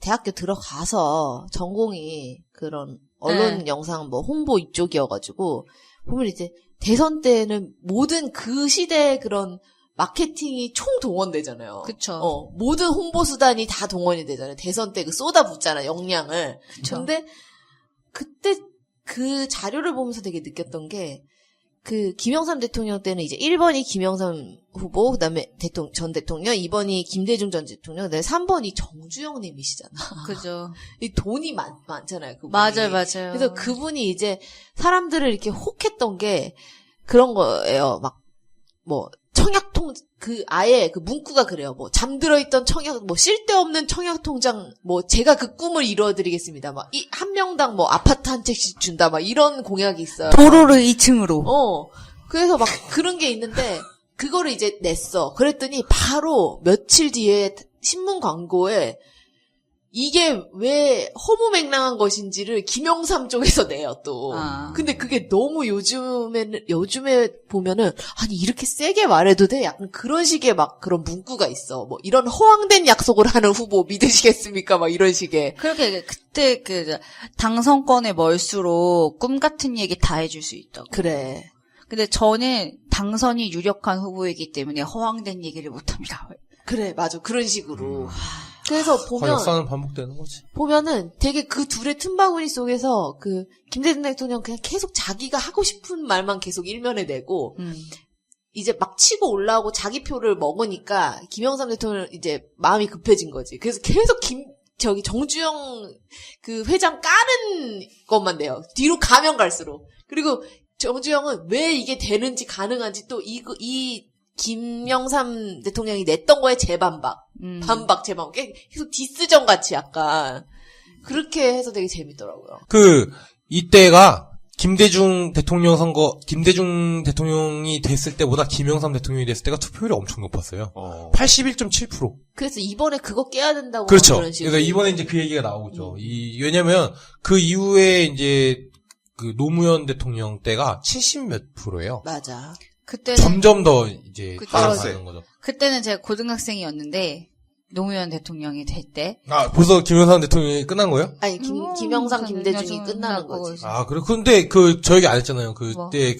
대학교 들어가서 전공이 그런 언론 영상 뭐 홍보 이쪽이어가지고 보면 이제 대선 때는 모든 그 시대의 그런 마케팅이 총 동원되잖아요. 그쵸. 모든 홍보 수단이 다 동원이 되잖아요. 대선 때 그 쏟아붓잖아, 역량을. 그쵸. 근데 그때 그 자료를 보면서 되게 느꼈던 게 그 김영삼 대통령 때는 이제 1번이 김영삼 후보, 그다음에 전 대통령, 2번이 김대중 전 대통령, 그다음에 3번이 정주영 님이시잖아. 그죠. 이 돈이 많잖아요, 그분이. 맞아요. 그래서 그분이 이제 사람들을 이렇게 혹했던 게 그런 거예요. 막 뭐 청약통 아예 그 문구가 그래요. 뭐 잠들어 있던 청약 뭐 쓸데없는 청약 통장 뭐 제가 그 꿈을 이루어드리겠습니다. 막 한 명당 뭐 아파트 한 채씩 준다. 막 이런 공약이 있어요. 도로를 2층으로. 그래서 막 그런 게 있는데 그거를 이제 냈어. 그랬더니 바로 며칠 뒤에 신문 광고에 이게 왜 허무맹랑한 것인지를 김영삼 쪽에서 내요, 또. 근데 그게 너무 요즘에 보면은, 아니, 이렇게 세게 말해도 돼? 약간 그런 식의 막 그런 문구가 있어. 뭐, 이런 허황된 약속을 하는 후보 믿으시겠습니까? 막 이런 식의. 그렇게, 그때 당선권에 멀수록 꿈 같은 얘기 다 해줄 수 있다고. 그래. 근데 저는 당선이 유력한 후보이기 때문에 허황된 얘기를 못 합니다. 그래, 맞아. 그런 식으로. 그래서 보면 역사는 반복되는 거지. 보면은 되게 그 둘의 틈바구니 속에서 그 김대중 대통령 그냥 계속 자기가 하고 싶은 말만 계속 일면에 내고 이제 막 치고 올라오고 자기 표를 먹으니까 김영삼 대통령 이제 마음이 급해진 거지. 그래서 계속 정주영 그 회장 까는 것만 내요. 뒤로 가면 갈수록. 그리고 정주영은 왜 이게 되는지 가능한지 또 이 김영삼 대통령이 냈던 거에 재반박. 재반박. 계속 디스전 같이 약간. 그렇게 해서 되게 재밌더라고요. 이때가 김대중 대통령이 됐을 때보다 김영삼 대통령이 됐을 때가 투표율이 엄청 높았어요. 81.7%. 그래서 이번에 그거 깨야 된다고. 그렇죠. 그런 식으로. 그러니까 이번에 이제 그 얘기가 나오죠. 왜냐면 그 이후에 이제 그 노무현 대통령 때가 70 몇 %예요. 맞아. 그때는 점점 더 이제 알았어요. 따라가는 거죠. 그때는 제가 고등학생이었는데 노무현 대통령이 될 때. 벌써 김영삼 대통령이 끝난 거예요? 아니 김영삼 김대중이 끝나는 거지. 그래. 근데 저 얘기 안 했잖아요. 그때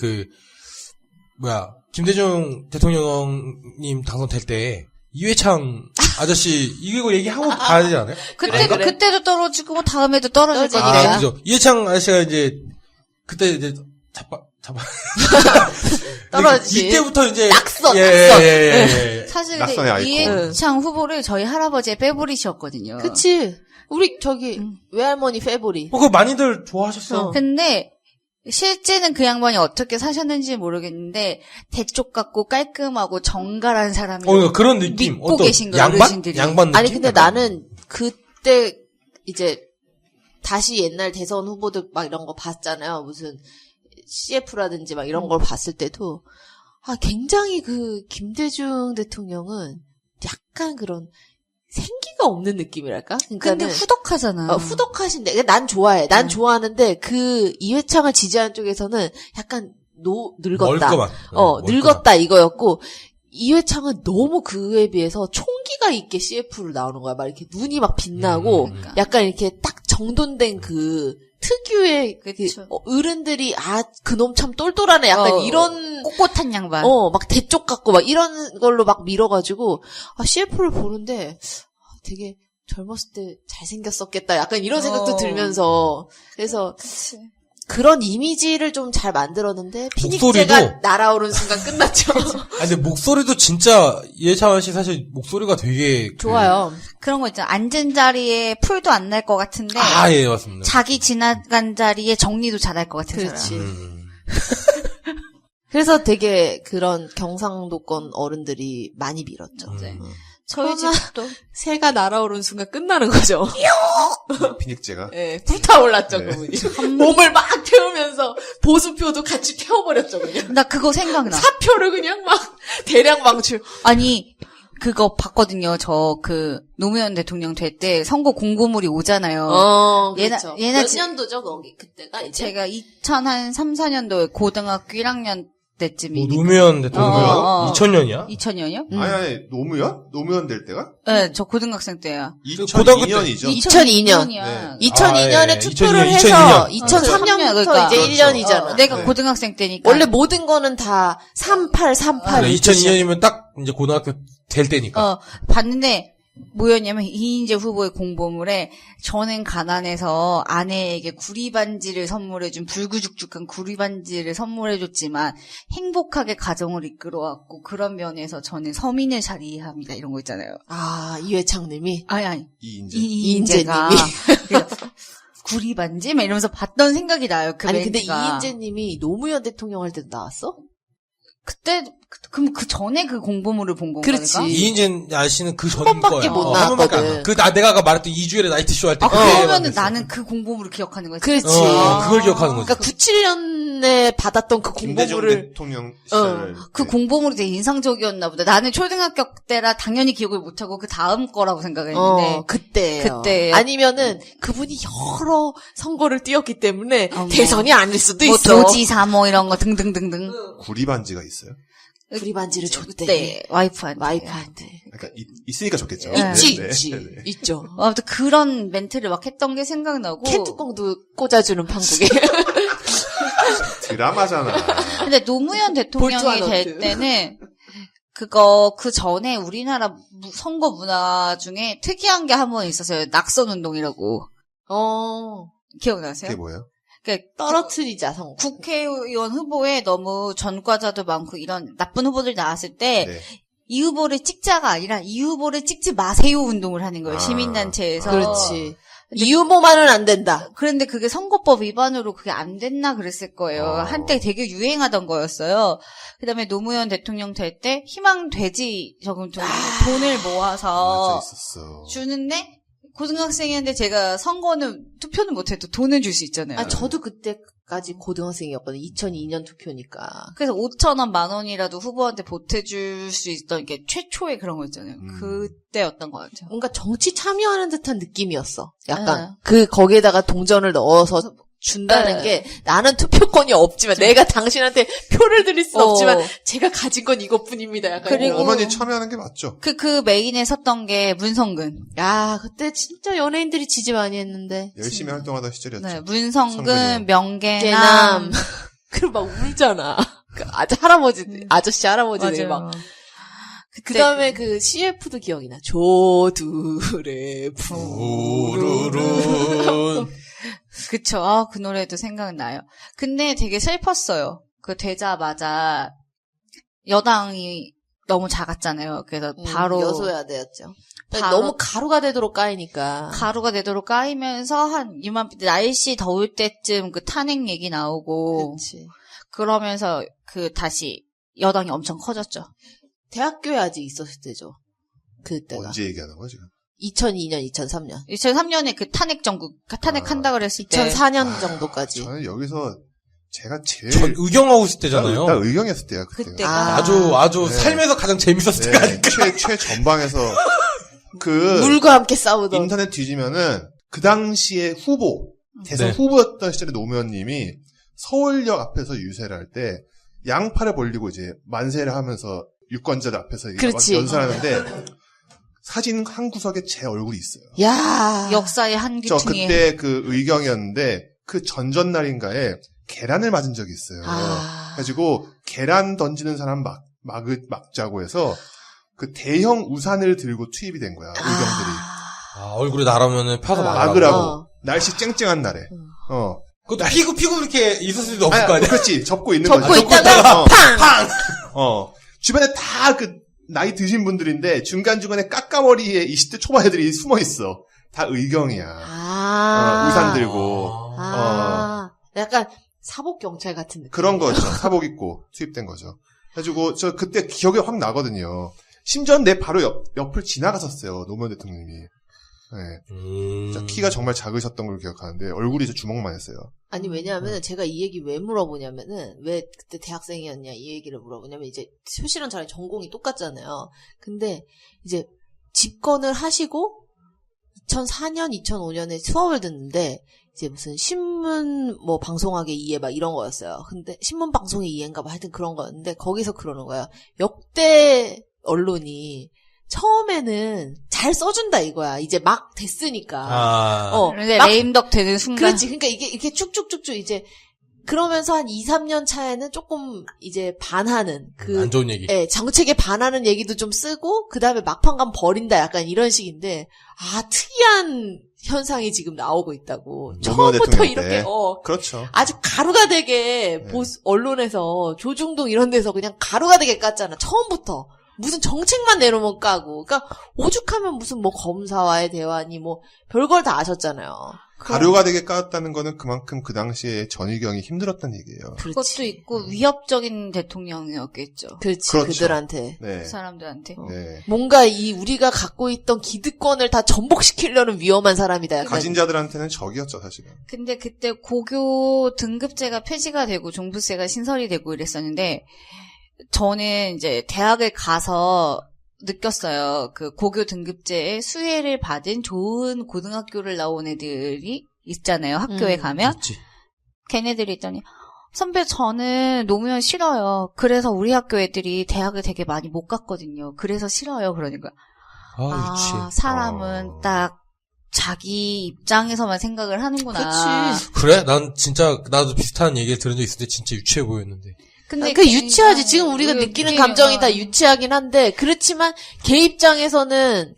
김대중 대통령님 당선될 때 이회창 아저씨 이거 얘기하고 가야 되지 않아요? 그때도 떨어지고 다음에도 떨어질 거니까. 그죠. 이회창 아저씨가 이제 그때 이제 떨어지지. 이때부터 이제 낙선. 예. 사실 낙선의 아이콘. 이해창 후보를 저희 할아버지의 페보릿이었거든요. 그치. 우리 외할머니 페보릿. 그거 많이들 좋아하셨어. 근데 실제는 그 양반이 어떻게 사셨는지 모르겠는데 대쪽 같고 깔끔하고 정갈한 사람이 그런 느낌. 믿고 계신 거예요, 어르신들이. 양반 느낌? 아니 근데 나는 그때 이제 다시 옛날 대선 후보들 막 이런 거 봤잖아요. 무슨 CF라든지 막 이런 걸 봤을 때도 굉장히 그 김대중 대통령은 약간 그런 생기가 없는 느낌이랄까? 근데 그러니까는 후덕하잖아. 후덕하신데 난 좋아해. 난 좋아하는데 그 이회창을 지지하는 쪽에서는 약간 늙었다. 멀거만. 늙었다 이거였고 이회창은 너무 그에 비해서 총기가 있게 CF를 나오는 거야. 막 이렇게 눈이 막 빛나고 그러니까. 약간 이렇게 딱 정돈된 그 특유의 그쵸. 어른들이 그놈 참 똘똘하네 약간 이런 꼿꼿한 양반. 막 대쪽 같고 막 이런 걸로 막 밀어가지고 CF를 보는데 되게 젊었을 때 잘생겼었겠다 약간 이런 생각도 들면서 그래서 그치. 그런 이미지를 좀 잘 만들었는데 목소리도- 피닉제가 날아오른 순간 끝났죠. 근데 목소리도 진짜 이해창 씨 사실 목소리가 되게 좋아요. 그런 거 있잖아. 앉은 자리에 풀도 안 날 것 같은데 예, 맞습니다. 자기 지나간 자리에 정리도 잘할 것 같은 그렇지. 사람. 그래서 되게 그런 경상도권 어른들이 많이 밀었죠. 네. 저희 그러나- 집도 새가 날아오른 순간 끝나는 거죠. 피닉제가. 예, 불타올랐죠, 네. 그분이. 몸을 막 태우면서 보수표도 같이 태워버렸죠, 그냥. 나 그거 생각나. 사표를 그냥 막 대량 방출. 아니 그거 봤거든요. 저 노무현 대통령 될 때 선거 공고물이 오잖아요. 그렇죠. 얘나 몇 지- 년도죠, 거기 그때가 이제? 제가 2003, 4년도에 고등학교 1학년 때쯤이니까. 노무현 대통령 어. 2000년이야? 2000년이요? 아니, 노무현? 노무현 될 때가? 네, 저 고등학생 때야. 고등학교 때- 2002년이죠. 2002년. 네. 2002년에 예. 투표를 2002년, 해서 2002년. 2003년부터 그러니까. 이제 그렇죠. 1년이잖아. 내가 네. 고등학생 때니까. 원래 모든 거는 다 38. 2002년이면 딱 이제 고등학교 될 때니까. 봤는데 뭐였냐면 이인재 후보의 공보물에 저는 가난해서 아내에게 구리반지를 선물해준 불구죽죽한 구리반지를 선물해줬지만 행복하게 가정을 이끌어왔고 그런 면에서 저는 서민을 잘 이해합니다 이런 거 있잖아요. 이회창님이. 아니 이인재. 이인재가 구리반지 막 이러면서 봤던 생각이 나요. 그 아니, 근데 멘트가. 이인재님이 노무현 대통령 할 때도 나왔어? 그때 그럼 그 전에 그 공보물을 본 건가? 그렇지. 내가? 이인재 아씨는 그 전 번밖에 거야. 못 한 번밖에 안 나왔거든. 나와. 내가 아까 말했던 2주일에 나이트쇼 할 때. 그러면은 나는 그 공보물을 기억하는 거지. 그렇지. 그걸 기억하는 거지. 그러니까 97년에 받았던 그 김대중 공보물을 대통령 시절. 그 공보물이 되게 인상적이었나 보다. 나는 초등학교 때라 당연히 기억을 못하고 그 다음 거라고 생각했는데. 그때예요. 그때예요. 아니면은 그분이 여러 선거를 뛰었기 때문에 뭐. 대선이 아닐 수도 뭐 있어. 도지사 뭐 이런 거 등등등등. 구리반지가 있어요? 구리 반지를 줬대. 네, 와이프한테. 와이프한테. 그러니까 있으니까 좋겠죠. 네. 있지, 네, 있지. 네, 네. 있죠. 아무튼 그런 멘트를 막 했던 게 생각나고. 캔뚜껑도 꽂아주는 판국에. 드라마잖아. 근데 노무현 대통령이 볼트와 될 너트. 때는 그 전에 우리나라 선거 문화 중에 특이한 게 한 번 있었어요. 낙선운동이라고. 기억나세요? 그게 뭐예요? 그러니까 떨어뜨리자, 선거. 국회의원 후보에 너무 전과자도 많고 이런 나쁜 후보들이 나왔을 때 네. 이 후보를 찍자가 아니라 이 후보를 찍지 마세요 운동을 하는 거예요. 아. 시민단체에서. 그렇지. 이 후보만은 안 된다. 그런데 그게 선거법 위반으로 그게 안 됐나 그랬을 거예요. 한때 되게 유행하던 거였어요. 그다음에 노무현 대통령 될 때 희망돼지 저금통 돈을 맞아 모아서 있었어. 주는데 고등학생이었는데 제가 선거는 투표는 못해도 돈을 줄 수 있잖아요. 저도 그때까지 고등학생이었거든. 2002년 투표니까. 그래서 5,000원, 10,000원이라도 후보한테 보태줄 수 있던 게 최초의 그런 거 있잖아요. 그때였던 것 같아요. 뭔가 정치 참여하는 듯한 느낌이었어. 약간. 네. 거기에다가 동전을 넣어서 준다는 네. 게 나는 투표권이 없지만 내가 당신한테 표를 드릴 순 없지만 제가 가진 건 이것뿐입니다. 약간 그리고 이런. 어머니 참여하는 게 맞죠. 그 메인에 섰던 게 문성근. 야, 그때 진짜 연예인들이 지지 많이 했는데. 열심히 활동하던 시절이었죠. 네, 문성근, 성근이요. 명계남. 깨남. 그리고 막 울잖아. 그 아저씨 할아버지들 막. 맞아요. 그 다음에 그 CF도 기억이 나. 조두레 우르르. 그쵸. 그 노래도 생각나요. 근데 되게 슬펐어요. 그 되자마자 여당이 너무 작았잖아요. 그래서 바로 여소야대였죠. 바로- 너무 가루가 되도록 까이니까. 가루가 되도록 까이면서 한 날씨 더울 때쯤 그 탄핵 얘기 나오고 그렇지. 그러면서 다시 여당이 엄청 커졌죠. 대학교에 아직 있었을 때죠. 그때가. 언제 얘기하는 거야 지금? 2002년, 2003년. 2003년에 그 탄핵한다 그랬을 때 2004년 정도까지. 저는 여기서 제가 제일 전 의경하고 있을 때잖아요. 나 의경했을 때야 그때가. 그때가 아. 아주 네. 살면서 가장 재밌었을 때가 아닐까. 최전방에서 물과 함께 싸우던. 인터넷 뒤지면은 그 당시에 대선 네. 후보였던 시절에 노무현님이 서울역 앞에서 유세를 할 때 양팔을 벌리고 이제 만세를 하면서 유권자들 앞에서 그렇지. 연설하는데 사진 한 구석에 제 얼굴이 있어요. 야. 역사의 한 저 귀퉁이에. 그때 그 의경이었는데 그 전전날인가에 계란을 맞은 적이 있어요. 그래가지고 계란 던지는 사람 막자고 해서 그 대형 우산을 들고 투입이 된 거야. 의경들이. 얼굴에 나라면은 펴서 막으라고. 날씨 쨍쨍한 날에. 그것도 피고 이렇게 있을 수도 없을 거 아니야? 그렇지. 접고 있는 접고 거지. 있다가 팡! 주변에 다 나이 드신 분들인데 중간중간에 까까머리에 20대 초반 애들이 숨어 있어. 다 의경이야. 우산 들고. 약간 사복 경찰 같은 느낌. 그런 거죠. 사복 입고 투입된 거죠. 그래가지고 저 그때 기억이 확 나거든요. 심지어 내 바로 옆을 지나갔었어요. 노무현 대통령이. 네. 키가 정말 작으셨던 걸 기억하는데 얼굴이 저 주먹만 했어요. 아니 왜냐하면 제가 이 얘기 왜 물어보냐면은 왜 그때 대학생이었냐 이 얘기를 물어보냐면 이제 효실은 저랑 전공이 똑같잖아요. 근데 이제 집권을 하시고 2004년, 2005년에 수업을 듣는데 이제 무슨 신문 뭐 방송학의 이해 막 이런 거였어요. 근데 신문 방송의 이해인가 봐 하여튼 그런 거였는데 거기서 그러는 거야. 역대 언론이 처음에는 잘 써준다 이거야. 이제 막 됐으니까. 근데 막 레임덕 되는 순간. 그렇지. 그러니까 이게 쭉쭉쭉쭉 이제 그러면서 한 2, 3년 차에는 조금 이제 반하는 안 좋은 얘기. 예, 정책에 반하는 얘기도 좀 쓰고 그다음에 막판 가면 버린다 약간 이런 식인데 특이한 현상이 지금 나오고 있다고. 처음부터 이렇게 그렇죠. 아주 가루가 되게 언론에서 조중동 이런 데서 그냥 가루가 되게 깠잖아. 처음부터. 무슨 정책만 내놓으면 까고. 그러니까 오죽하면 무슨 뭐 검사와의 대화니 뭐 별걸 다 아셨잖아요. 가루가 되게 까였다는 거는 그만큼 그 당시에 전의경이 힘들었다는 얘기예요. 그것도 있고 위협적인 대통령이었겠죠. 그렇지. 그렇죠. 그들한테. 네. 그 사람들한테. 네. 뭔가 우리가 갖고 있던 기득권을 다 전복시키려는 위험한 사람이다. 약간. 가진 자들한테는 적이었죠, 사실은. 근데 그때 고교 등급제가 폐지가 되고 종부세가 신설이 되고 이랬었는데 저는 이제 대학을 가서 느꼈어요. 그 고교 등급제에 수혜를 받은 좋은 고등학교를 나온 애들이 있잖아요. 학교에 가면. 그렇지. 걔네들이 있더니 선배 저는 노무현 싫어요. 그래서 우리 학교 애들이 대학을 되게 많이 못 갔거든요. 그래서 싫어요. 그러니까 사람은 딱 자기 입장에서만 생각을 하는구나. 그치. 그래? 난 진짜 나도 비슷한 얘기를 들은 적 있을 때 진짜 유치해 보였는데. 근데 그 유치하지. 지금 우리가 느끼는 감정이 다 유치하긴 한데 그렇지만 걔 입장에서는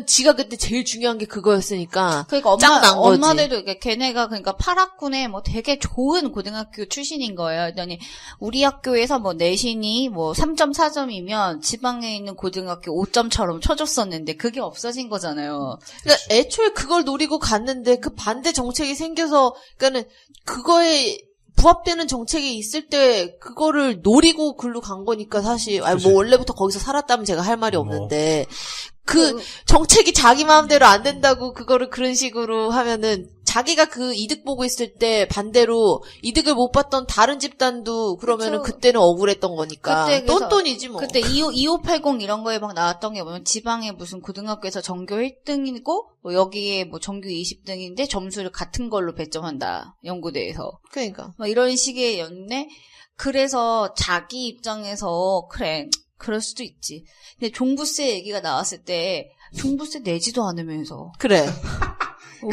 지가 그때 제일 중요한 게 그거였으니까. 그러니까 짱 난 거지. 엄마들도 걔네가 그러니까 8학군에 뭐 되게 좋은 고등학교 출신인 거예요. 그랬더니 우리 학교에서 뭐 내신이 뭐 3.4점이면 지방에 있는 고등학교 5점처럼 쳐줬었는데 그게 없어진 거잖아요. 그러니까 애초에 그걸 노리고 갔는데 그 반대 정책이 생겨서 그러니까는 그거에 부합되는 정책이 있을 때 그거를 노리고 글로 간 거니까 사실 뭐 원래부터 거기서 살았다면 제가 할 말이 없는데 그 정책이 자기 마음대로 안 된다고 그거를 그런 식으로 하면은 자기가 그 이득 보고 있을 때 반대로 이득을 못 봤던 다른 집단도 그러면은 그쵸. 그때는 억울했던 거니까 그때 그래서 똔똔이지 뭐. 그때 2580 이런 거에 막 나왔던 게 뭐냐면 지방에 무슨 고등학교에서 전교 1등이고 뭐 여기에 뭐 전교 20등인데 점수를 같은 걸로 배점한다. 연구대에서. 그러니까. 막 이런 식의 였네. 그래서 자기 입장에서 그래. 그럴 수도 있지. 근데 종부세 얘기가 나왔을 때 종부세 내지도 않으면서 그래.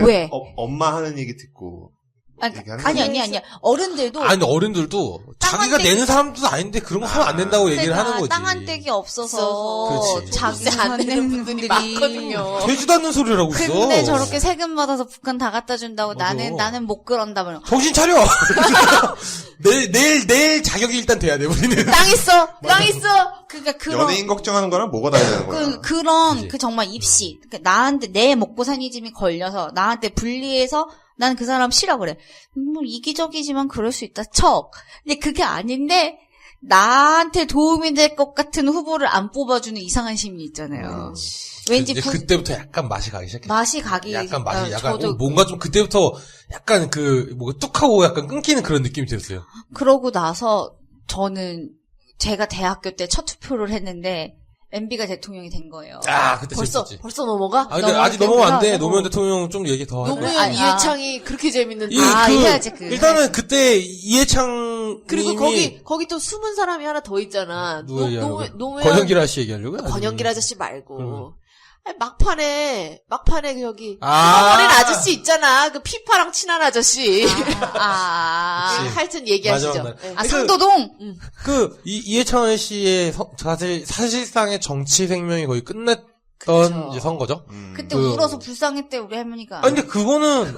왜? 엄마 하는 얘기 듣고 얘기하는 아니. 어른들도 아니 어른들도 자기가 내는 사람도 아닌데 그런 거 하면 안 된다고 얘기를 하는 거지. 땅 한 떼기 없어서 그렇지. 자기 안 내는 분들이 많거든요. 되지도 않는 소리를 하고 있어. 근데 저렇게 세금 받아서 북한 다 갖다 준다고 맞아. 나는 못 그런다면 정신 차려. 내일 자격이 일단 돼야 돼 우리는. 땅 있어. 그러니까 그런 연예인 걱정하는 거랑 뭐가 다르냐는 거야. 그런 그치. 그 정말 입시 그러니까 나한테 내 먹고 사니즘이 걸려서 나한테 불리해서 난 그 사람 싫어 그래. 뭐 이기적이지만 그럴 수 있다 척. 근데 그게 아닌데 나한테 도움이 될 것 같은 후보를 안 뽑아주는 이상한 심리 있잖아요. 왠지 이제 그때부터 약간 맛이 가기 시작해. 맛이 가기 약간 맛이 약간 저도 뭔가 좀 그때부터 약간 뭐가 뚝하고 약간 끊기는 그런 느낌이 들었어요. 그러고 나서 저는 제가 대학교 때 첫 투표를 했는데 MB가 대통령이 된 거예요. 아, 그때 벌써 재밌었지. 벌써 넘어가? 아, 근데 아직 넘어가면 안 돼. 넘어가. 노무현 대통령 좀 얘기 더 하자. 노무현 아, 이해창이 그렇게 재밌는데. 해야지, 일단은 그때 이해창 그리고 거기 또 숨은 사람이 하나 더 있잖아. 누구 얘기하려고? 노무현 권영길 아저씨 얘기하려고요? 권영길 아저씨 말고. 그러면. 아니, 막판에 저기 아. 어린 아저씨 있잖아. 그 피파랑 친한 아저씨. 하여튼 얘기하시죠. 맞아. 네. 상도동! 이해창 씨의 사실상의 정치 생명이 거의 끝났던 그쵸. 이제 선거죠. 그때 그- 울어서 불쌍했대, 우리 할머니가. 근데 그거는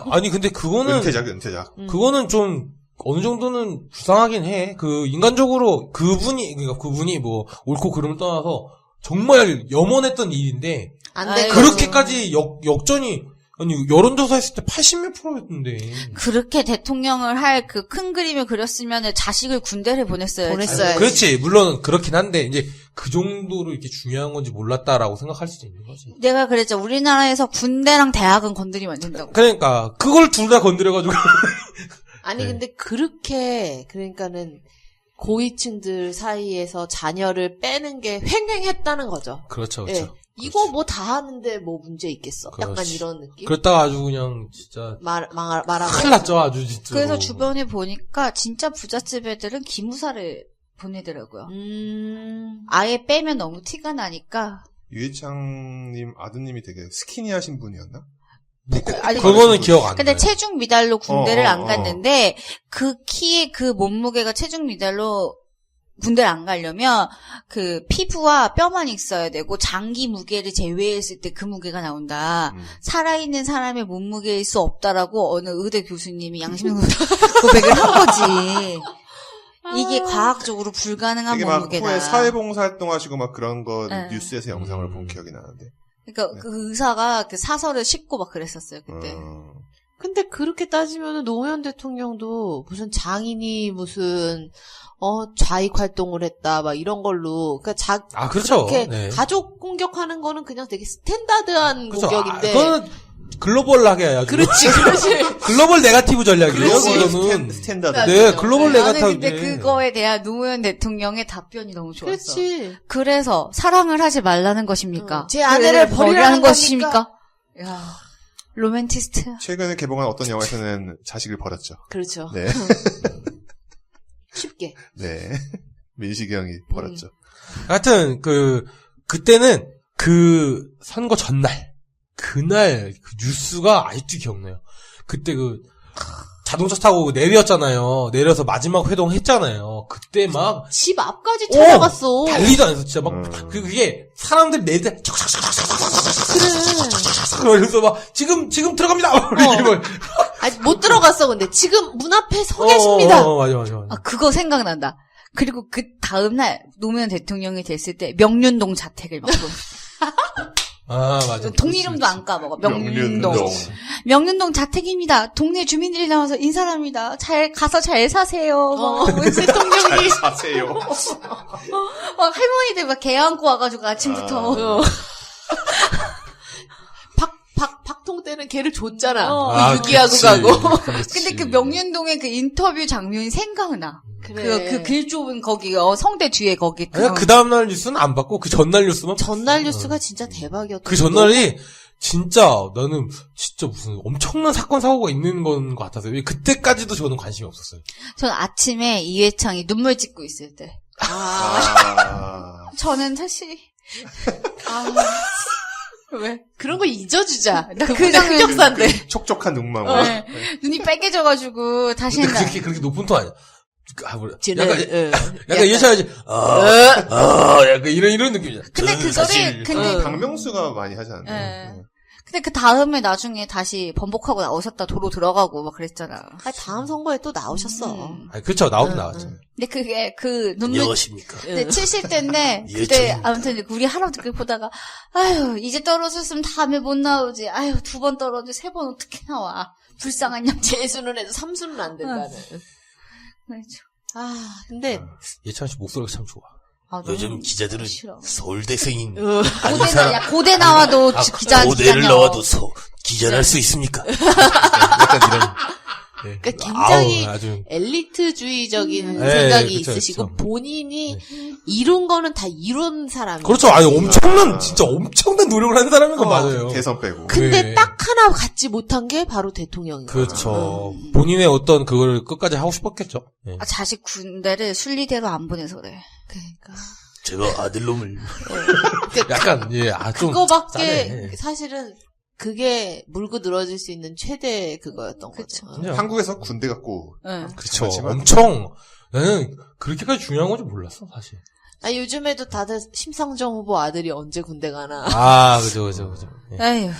은퇴작. 그거는 좀 어느 정도는 불쌍하긴 해. 인간적으로 그분이 뭐 옳고 그름을 떠나서 정말 염원했던 일인데 안 아유. 돼. 그렇게까지 역전이 여론조사 했을 때 80몇 %였는데. 그렇게 대통령을 할 그 큰 그림을 그렸으면 자식을 군대를 보냈어야지. 보냈어야지. 그렇지. 물론 그렇긴 한데 이제 그 정도로 이렇게 중요한 건지 몰랐다라고 생각할 수도 있는 거지. 내가 그랬죠. 우리나라에서 군대랑 대학은 건드리면 안 된다고. 그러니까 그걸 둘 다 건드려가지고. 아니 네. 근데 그러니까는 고위층들 사이에서 자녀를 빼는 게 횡행했다는 거죠. 그렇죠, 예. 그렇죠. 이거 뭐 다 하는데 뭐 문제 있겠어. 약간 그렇지. 이런 느낌. 그랬다가 아주 그냥 진짜 말하고. 큰일 났죠, 아주 진짜. 그래서 주변에 보니까 진짜 부잣집 애들은 기무사를 보내더라고요. 아예 빼면 너무 티가 나니까. 유해창님 아드님이 되게 스키니하신 분이었나? 아니, 그거는 기억 안 나. 근데 체중 미달로 군대를 안 어. 갔는데 그 키에 그 몸무게가 체중 미달로 군대를 안 가려면 그 피부와 뼈만 있어야 되고 장기 무게를 제외했을 때 그 무게가 나온다. 살아있는 사람의 몸무게일 수 없다라고 어느 의대 교수님이 양심 고백을 한 거지. 이게 과학적으로 불가능한 되게 막 몸무게다. 후에 사회봉사 활동하시고 막 그런 거 네. 뉴스에서 영상을 본 기억이 나는데. 그러니까 그 의사가 그 사설을 싣고 막 그랬었어요 그때. 근데 그렇게 따지면은 노무현 대통령도 무슨 장인이 무슨 좌익 활동을 했다 막 이런 걸로 그러니까 그렇죠. 그렇게 네. 가족 공격하는 거는 그냥 되게 스탠다드한 그렇죠. 공격인데. 그거는 글로벌하게 해야죠. 그렇지. 글로벌 네거티브 전략이에요. 그렇지. 그거는. 스탠다드. 네, 글로벌 나는 네거티브. 근데 그거에 대한 노무현 대통령의 답변이 너무 좋았어. 그렇지. 그래서 사랑을 하지 말라는 것입니까? 제 아내를 버리라는 것입니까? 야, 로맨티스트. 최근에 개봉한 어떤 영화에서는 자식을 버렸죠. 그렇죠. 네. 쉽게. 네. 민식이 형이 버렸죠. 하여튼 그때는 그 선거 전날 그날 그 뉴스가 아직도 기억나요. 그때 자동차 타고 내렸잖아요. 내려서 마지막 회동 했잖아요. 그때 막 집 앞까지 찾아갔어. 달리도 안 해서 진짜 막 그게 사람들 내들 그래. 그래서 막 지금 들어갑니다. 아니 못 들어갔어. 근데 지금 문 앞에 서 계십니다. 맞아. 아, 그거 생각난다. 그리고 그 다음날 노무현 대통령이 됐을 때 명륜동 자택을 막 맞아. 동 이름도 안 까먹어. 명륜동. 명륜동 자택입니다. 동네 주민들이 나와서 인사합니다. 가서 잘 사세요. 대통령이 사세요. 할머니들 막 개 안고 와가지고 아침부터. 박통 때는 걔를 줬잖아. 유기하고 유기하고 가고. 근데 그 명륜동의 그 인터뷰 장면이 생각나. 그래. 그 길 좁은 거기 성대 뒤에 거기. 그 다음날 뉴스는 안 받고 그 전날 뉴스만 전날 뉴스가 진짜 대박이었다. 그 전날이 진짜 나는 진짜 무슨 엄청난 사건 사고가 있는 건 것 같아서 그때까지도 저는 관심이 없었어요. 전 아침에 이해창이 눈물 찍고 있을 때. 저는 사실 왜? 그런 거 잊어주자. 그 장면 흑역사인데. 촉촉한 눈망울. 눈이 빨개져가지고 다시 근데 그렇게 높은 톤 아니야. 약간 예. 예차야지. 약간 이런 느낌이야. 근데 그거를 근데 박명수가 많이 하지 않나요? 근데 그 다음에 나중에 다시 번복하고 나오셨다 도로 들어가고 막 그랬잖아. 다음 선거에 또 나오셨어. 그렇죠. 나오긴 나왔죠. 근데 그게 그 눈물 여십니까? 네, 70대인데 그때 아무튼 우리 할아버지 보다가 아유 이제 떨어졌으면 다음에 못 나오지. 아유 2번 떨어져 3번 어떻게 나와. 불쌍한 년. 재수는 해도 3수는 안 된다는. 근데 예찬 씨 목소리가 참 좋아. 요즘 기자들은 싫어. 서울대생인 고대 나와도 기자 고대를 나와도 기자를 할 수 있습니까? 약간 이런 예. 그러니까 굉장히 아주 엘리트주의적인 네, 생각이 그쵸, 있으시고 그쵸. 본인이 이룬 거는 다 이룬 사람이. 그렇죠. 아니 진짜 엄청난 노력을 한 사람인 건 맞아요. 개성 빼고. 근데 네. 딱 하나 갖지 못한 게 바로 대통령인 거죠. 그렇죠. 본인의 어떤 그걸 끝까지 하고 싶었겠죠. 예. 자식 군대를 순리대로 안 보내서 그래. 그러니까. 제가 아들놈을 약간 좀 그거밖에 짜네. 사실은 그게 물고 늘어질 수 있는 최대 그거였던 그쵸. 거죠. 그냥 한국에서 군대 갖고 응. 그렇죠. 장난치면 엄청 나는 그렇게까지 중요한 건지 몰랐어 사실. 요즘에도 다들 심상정 후보 아들이 언제 군대 가나. 그죠. 예. 에휴.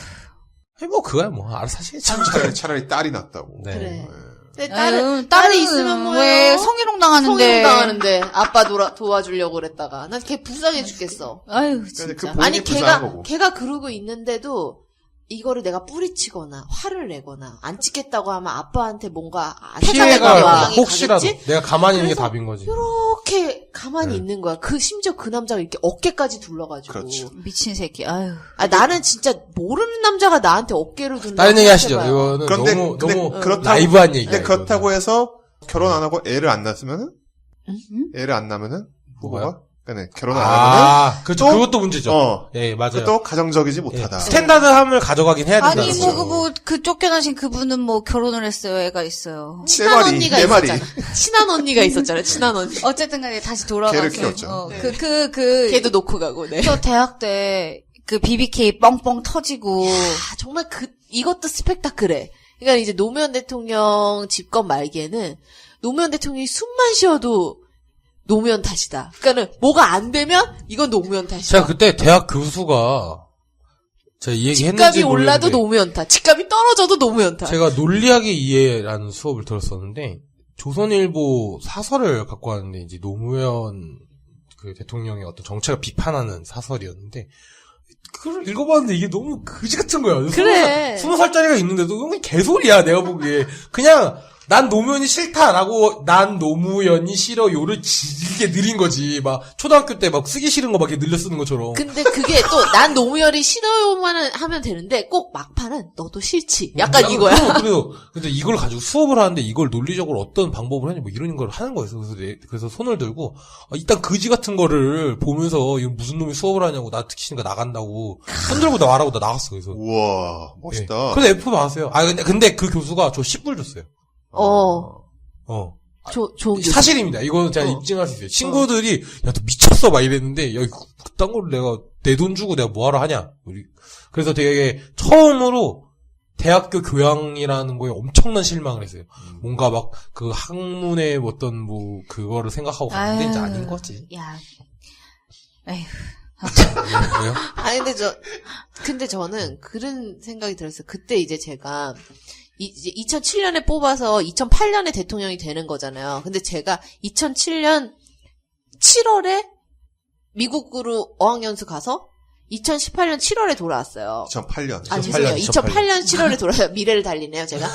아니, 뭐 그거야 뭐 알아서 하시겠지. 차라리 딸이 낫다고. 네. 그래. 근데 아유, 딸이 있으면 뭐예요? 왜 성희롱 당하는데? 성희롱 당하는데 아빠 도와주려고 그랬다가 난 걔 불쌍해 죽겠어. 아유, 근데 진짜. 그 본인이 아니 불쌍한 거고. 걔가 그러고 있는데도 이거를 내가 뿌리치거나 화를 내거나 안 찍겠다고 하면 아빠한테 뭔가 안 피해가 영향이 혹시라도 가겠지? 내가 가만히 있는 게 그래서 답인 거지. 이렇게 가만히 네. 있는 거야. 심지어 그 남자가 이렇게 어깨까지 둘러가지고. 그렇죠. 미친 새끼. 아유. 나는 진짜 모르는 남자가 나한테 어깨를 둔다. 다른 얘기 하시죠. 이거는 그런데 너무 그렇다고 라이브한 얘기야. 근데 그렇다고 해서 결혼 안 하고 애를 안 낳았으면은 응? 애를 안 낳으면은 후보가 뭐가요? 그러니까 결혼 안 하면은 그렇죠. 또- 그것도 문제죠. 예, 맞아요. 그것도 가정적이지 예. 못하다. 스탠다드함을 가져가긴 해야 된다. 아니, 그렇죠. 그 쫓겨나신 그분은 뭐 결혼을 했어요. 애가 있어요. 친한 내 언니가 내 말이. 있었잖아. 친한 언니가 있었잖아. 친한 언니. 어쨌든 간에 다시 돌아가서. 걔를 키웠죠. 걔도 놓고 가고. 네. 또 대학 때 그 BBK 뻥뻥 터지고. 정말 이것도 스펙타클해. 그러니까 이제 노무현 대통령 집권 말기에는 노무현 대통령이 숨만 쉬어도 노무현 탓이다. 그러니까는 뭐가 안 되면 이건 노무현 탓이다. 제가 그때 대학 교수가 제가 이 얘기 했는지 집값이 올라도 모르겠는데 노무현 탓. 집값이 떨어져도 노무현 탓. 제가 논리학의 이해라는 수업을 들었었는데 조선일보 사설을 갖고 왔는데 이제 노무현 그 대통령의 어떤 정책을 비판하는 사설이었는데 그걸 읽어봤는데 이게 너무 그지 같은 거야. 그래. 20살짜리가 있는데도 그냥 개소리야 내가 보기에. 그냥 난 노무현이 싫다라고 난 노무현이 싫어요를 길게 느린 거지. 막 초등학교 때 막 쓰기 싫은 거 막 이렇게 늘려 쓰는 것처럼. 근데 그게 또 난 노무현이 싫어요만 하면 되는데 꼭 막판은 너도 싫지. 약간 이거야. 근데 이걸 가지고 수업을 하는데 이걸 논리적으로 어떤 방법을 하냐 뭐 이런 걸 하는 거였어. 그래서 손을 들고 일단 그지 같은 거를 보면서 이거 무슨 놈이 수업을 하냐고 나 특히니까 나간다고 손 들고 나가라고 나 나갔어. 그래서 우와, 멋있다. 그래서 F 받았어요. 근데 그 교수가 저 10불 줬어요. 좋은 교수. 사실입니다. 이거는 제가 입증할 수 있어요. 친구들이 야 너 미쳤어 막 이랬는데 야 그딴 걸 내가 내 돈 주고 내가 뭐하러 하냐. 그래서 되게 처음으로 대학교 교양이라는 거에 엄청난 실망을 했어요. 뭔가 막 그 학문의 어떤 뭐 그거를 생각하고 갔는데 이제 아닌 거지. 야. 에휴. 왜요? 아니 근데 저는 그런 생각이 들었어요. 그때 이제 제가 이제 2007년에 뽑아서 2008년에 대통령이 되는 거잖아요. 근데 제가 2007년 7월에 미국으로 어학연수 가서 2018년 7월에 돌아왔어요. 2008년. 아, 죄송해요. 2008년 7월에 돌아요. 미래를 달리네요, 제가.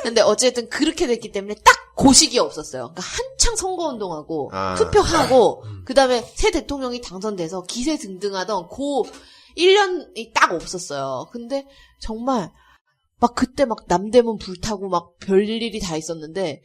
근데 어쨌든 그렇게 됐기 때문에 딱 그 시기에 없었어요. 그러니까 한창 선거운동하고, 투표하고, 그 다음에 새 대통령이 당선돼서 기세 등등하던 그 1년이 딱 없었어요. 근데 정말, 막 그때 막 남대문 불타고 막 별일이 다 있었는데,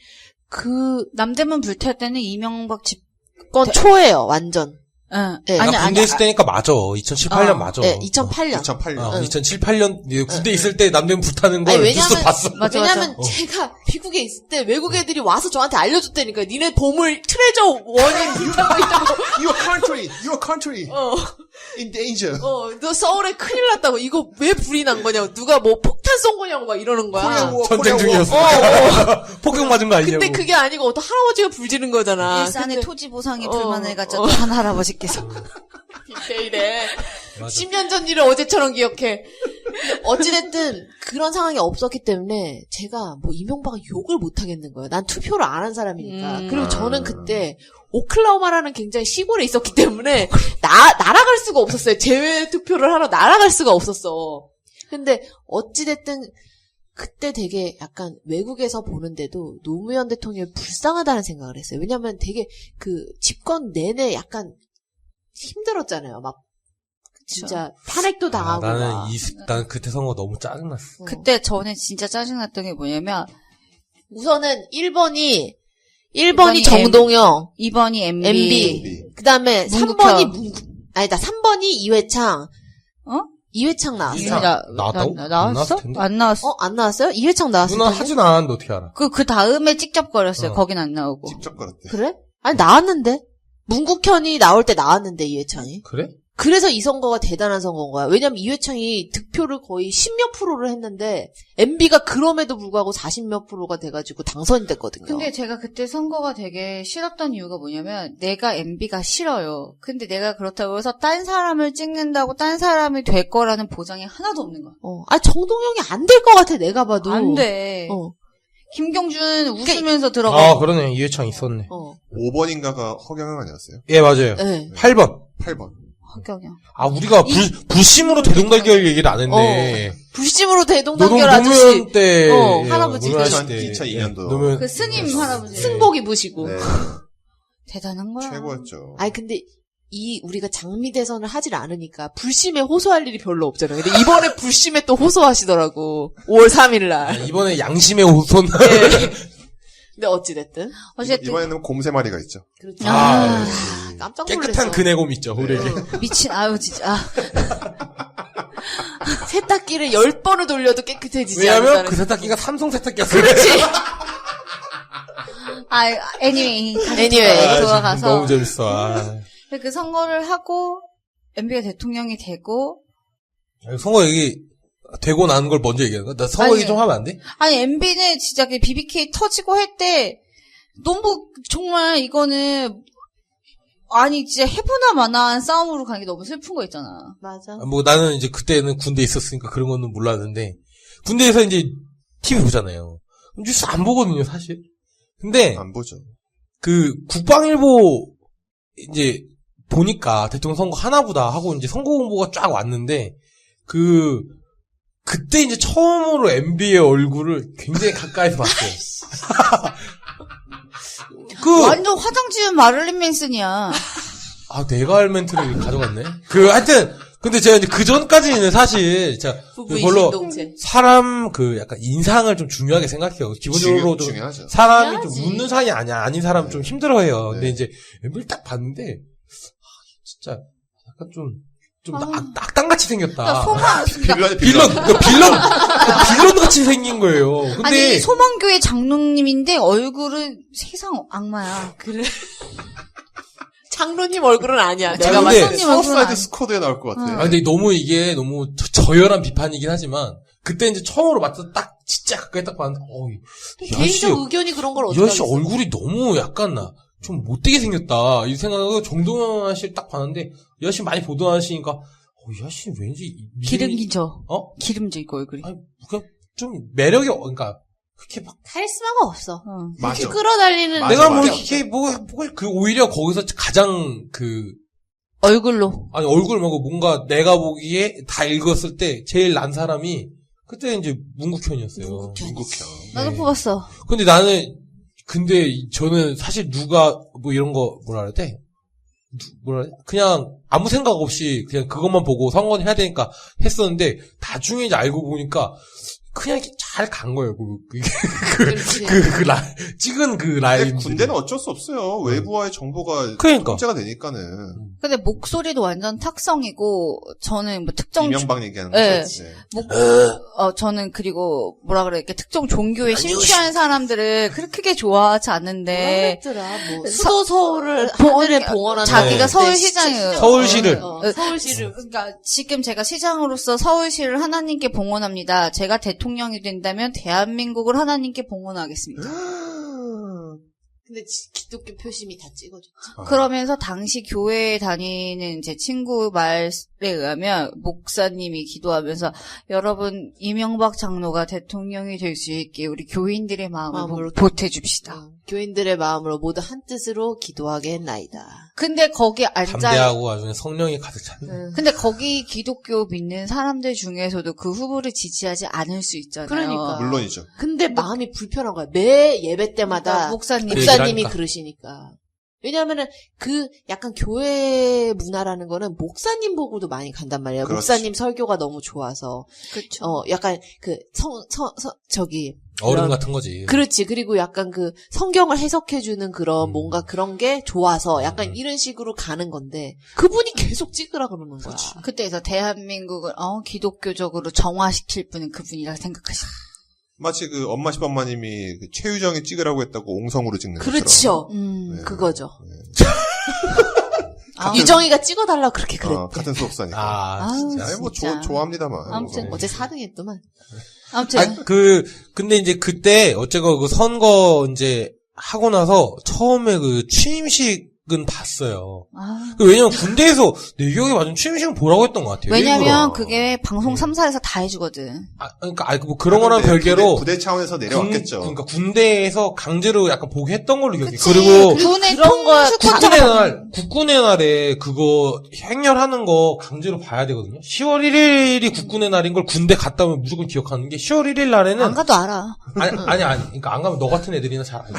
남대문 불탈 때는 이명박 집권 초예요, 완전. 응. 네. 나 군대 있을 때니까 맞아. 2018년 맞아. 네, 2008년. 2008년. 2007, 8년 군대 있을 때 남대문 불타는 걸 아니, 뉴스 봤어. 맞아. 왜냐면 제가 미국에 있을 때 외국 애들이 와서 저한테 알려줬다니까요. 니네 보물 트레저 원인 불타고 있다고. Your country in danger. 너 서울에 큰일 났다고. 이거 왜 불이 난 거냐고. 누가 뭐 폭탄 쏜 거냐고 막 이러는 거야. 전쟁 중이었어. 폭격 맞은 거 아니냐고. 근데 그게 아니고 어떤 할아버지가 불 지른 거잖아. 일산의 근데 토지 보상이 불만해가지고 한 할아버지께서. 디테일해. 맞아. 10년 전 일을 어제처럼 기억해. 어찌됐든 그런 상황이 없었기 때문에 제가 뭐 이명박을 욕을 못 하겠는 거예요. 난 투표를 안 한 사람이니까. 그리고 저는 그때 오클라호마라는 굉장히 시골에 있었기 때문에 날아갈 수가 없었어요. 재외 투표를 하러 날아갈 수가 없었어. 근데 어찌됐든 그때 되게 약간 외국에서 보는데도 노무현 대통령이 불쌍하다는 생각을 했어요. 왜냐면 되게 그 집권 내내 약간 힘들었잖아요. 막 진짜 탄핵도 당하고 막. 나는 그때 선거 너무 짜증났어. 그때 전에 진짜 짜증났던 게 뭐냐면, 우선은 1번이 1번이 정동영, 2번이 MB. MB. 그 다음에 문국현. 3번이 아니다, 3번이 이회창. 어? 이회창 나왔어. 이회창 나왔다고? 안 나왔어? 나왔을 텐데? 안 나왔어. 안 나왔어요? 이회창 나왔을 누나 텐데. 하진 않았는데 어떻게 알아? 그 다음에 찍적거렸어요. 어. 거긴 안 나오고. 직접 걸었대. 그래? 아니, 나왔는데. 문국현이 나올 때 나왔는데, 이회창이. 그래? 그래서 이 선거가 대단한 선거인 거야. 왜냐면 이회창이 득표를 거의 10몇 프로를 했는데, MB가 그럼에도 불구하고 40몇 프로가 돼가지고 당선이 됐거든요. 근데 제가 그때 선거가 되게 싫었던 이유가 뭐냐면 내가 MB가 싫어요. 근데 내가 그렇다고 해서 딴 사람을 찍는다고 딴 사람이 될 거라는 보장이 하나도 없는 거야. 정동영이 안 될 것 같아, 내가 봐도. 안 돼. 김경준 웃으면서 들어가. 아, 그러네. 이회창 있었네. 5번인가가 허경영 아니었어요? 예, 맞아요. 네. 8번. 8번. 허경영. 아, 우리가 불심으로 대동달결 얘기를 안 했네. 불심으로 대동단결 아저씨. 노무현 때. 할아버지 노무현 때. 때. 2002년도. 노무현. 그 스님 할아버지. 승복 입으시고. 네. 대단한 거야. 최고였죠. 아니, 근데 우리가 장미 대선을 하질 않으니까 불심에 호소할 일이 별로 없잖아요. 근데 이번에 불심에 또 호소하시더라고. 5월 3일 날. 이번에 양심의 호손. 근데 어찌됐든. 어쨌든 이번에는 곰 3마리가 있죠. 그렇죠. 아, 깜짝 놀랐어. 깨끗한 그네곰 있죠, 우리에게. 미친 아유 진짜. 세탁기를 10번을 돌려도 깨끗해지지 왜냐면 않는다는. 그 세탁기가 삼성 세탁기였어요. 그렇지. anyway 돌아가서 너무 재밌어. 아. 그 선거를 하고 MB가 대통령이 되고 선거 얘기 되고 나는 걸 먼저 얘기하는 거야? 나 선거 아니. 얘기 좀 하면 안 돼? 아니 MB는 진짜 그 BBK 터지고 할 때 너무 정말 이거는 아니 진짜 해보나 마나한 싸움으로 가는 게 너무 슬픈 거 있잖아. 맞아. 뭐 나는 이제 그때는 군대에 있었으니까 그런 거는 몰랐는데 군대에서 이제 TV 보잖아요. 뉴스 안 보거든요, 사실. 근데 안 보죠. 그 국방일보 이제 보니까 대통령 선거 하나보다 하고 이제 선거 공보가 쫙 왔는데 그때 이제 처음으로 MB의 얼굴을 굉장히 가까이서 봤어요. 완전 화장 지은 마를린 맨슨이야. 아, 내가 할 멘트를 가져갔네. 하여튼, 근데 제가 이제 그 전까지는 사실, 제가 부부 별로 이신동체. 사람 약간 인상을 좀 중요하게 생각해요. 기본적으로 좀 중요하죠. 사람이 중요하지. 좀 웃는 사람이 아닌 사람 좀 힘들어해요. 네. 근데 이제 엠비를 딱 봤는데, 진짜 약간 좀 악당같이 생겼다. 빌런 같이 생긴 거예요. 근데 아니 소망교회 장로님인데 얼굴은 세상 악마야. 그래. 장로님 얼굴은 아니야. 제가 내가 근데 봤을 때. 사우스사이드 스쿼드에 나올 것 같아요. 근데 이게 너무 저열한 비판이긴 하지만, 그때 이제 처음으로 맞다 딱 진짜 가까이 딱 봤는데, 이 아저씨, 개인적 의견이 그런 걸 이 어떻게 아저씨 하겠어. 얼굴이 너무 약간 좀 못되게 생겼다. 이 생각하고 정동원 아저씨를 딱 봤는데, 이 아저씨 많이 보던 아저씨니까, 이 아저씨 왠지 기름기죠. 어? 기름져 있고 얼굴이. 아니, 그냥 좀 매력이, 그러니까, 그렇게 막, 카리스마가 없어. 맞아. 이렇게 끌어달리는. 맞아, 내가 뭐, 맞아. 이렇게 오히려 거기서 가장 얼굴로. 아니, 얼굴 말고 뭔가 내가 보기에 다 읽었을 때 제일 난 사람이, 그때 이제 문국현이었어요. 문국현. 나도 네. 뽑았어. 근데 저는 사실 누가 뭐 이런 거 뭐라 그래야 돼? 그냥 아무 생각 없이 그냥 그것만 보고 선거는 해야 되니까 했었는데 나중에 이제 알고 보니까 그냥 이렇게 잘 간 거예요. 그렇지. 찍은 그 근데 라인. 군대는 어쩔 수 없어요. 외부와의 정보가 그러니까. 통제가 되니까는. 근데 목소리도 완전 탁성이고 저는 뭐 특정 이명박 얘기하는 네. 거죠. 네. 저는 그리고 뭐라 그래 이렇게 특정 종교에 심취한 사람들을 크게 좋아하지 않는데 뭐라 뭐 수도 서울을 봉- 하늘에 봉헌하는 자기가 네. 서울시장이에요. 서울시를. 서울시를 그러니까 지금 제가 시장으로서 서울시를 하나님께 봉헌합니다. 제가 대통령이 된다면 대한민국을 하나님께 봉헌하겠습니다. 근데 기독교 표심이 다 찍어줬죠. 그러면서 당시 교회에 다니는 제 친구 말에 의하면 목사님이 기도하면서 여러분 이명박 장로가 대통령이 될 수 있게 우리 교인들의 마음을 보태줍시다. 교인들의 마음으로 모두 한 뜻으로 기도하게 했나이다. 근데 거기 앉아 담대하고 아주 성령이 가득 찬. 근데 거기 기독교 믿는 사람들 중에서도 그 후보를 지지하지 않을 수 있잖아요. 그러니까. 물론이죠. 근데 마음이 불편한 거야. 매 예배 때마다 목사님 목사님이 그러니까. 그러시니까. 왜냐하면은 약간 교회 문화라는 거는 목사님 보고도 많이 간단 말이에요. 그렇지. 목사님 설교가 너무 좋아서. 그렇죠. 약간 어른 같은 거지. 그렇지. 그리고 약간 그 성경을 해석해주는 그런 뭔가 그런 게 좋아서 약간 이런 식으로 가는 건데 그분이 계속 찍으라 그러는 거야. 그때에서 대한민국을 기독교적으로 정화시킬 분은 그분이라 생각하시죠. 마치 그 엄마 집 엄마님이 그 최유정이 찍으라고 했다고 옹성으로 찍는 것처럼. 그렇죠. 네. 그거죠. 네. 유정이가 찍어달라고 그렇게 그랬대. 같은 수업사니까. 아, 진짜. 아니, 뭐, 진짜. 좋아합니다만. 아무튼 어제 4등 했더만. 아무튼 근데 이제 그때, 어째가 그 선거 이제 하고 나서 처음에 그 취임식은 봤어요. 왜냐면 군대에서 내 기억에 맞으면 취임식은 보라고 했던 것 같아요. 왜냐면 일부러. 그게 방송 3사에서 다 해주거든. 그러니까, 뭐 그런 거랑 별개로. 부대 차원에서 내려왔겠죠. 그러니까 군대에서 강제로 약간 보게 했던 걸로 기억해. 그치. 그리고 군의 그런 거 국군의 날에 그거 행렬하는 거 강제로 봐야 되거든요. 10월 1일이 국군의 날인 걸 군대 갔다 오면 무조건 기억하는 게 10월 1일 날에는 안 가도 알아. 아니. 그러니까 안 가면 너 같은 애들이나 잘 알고.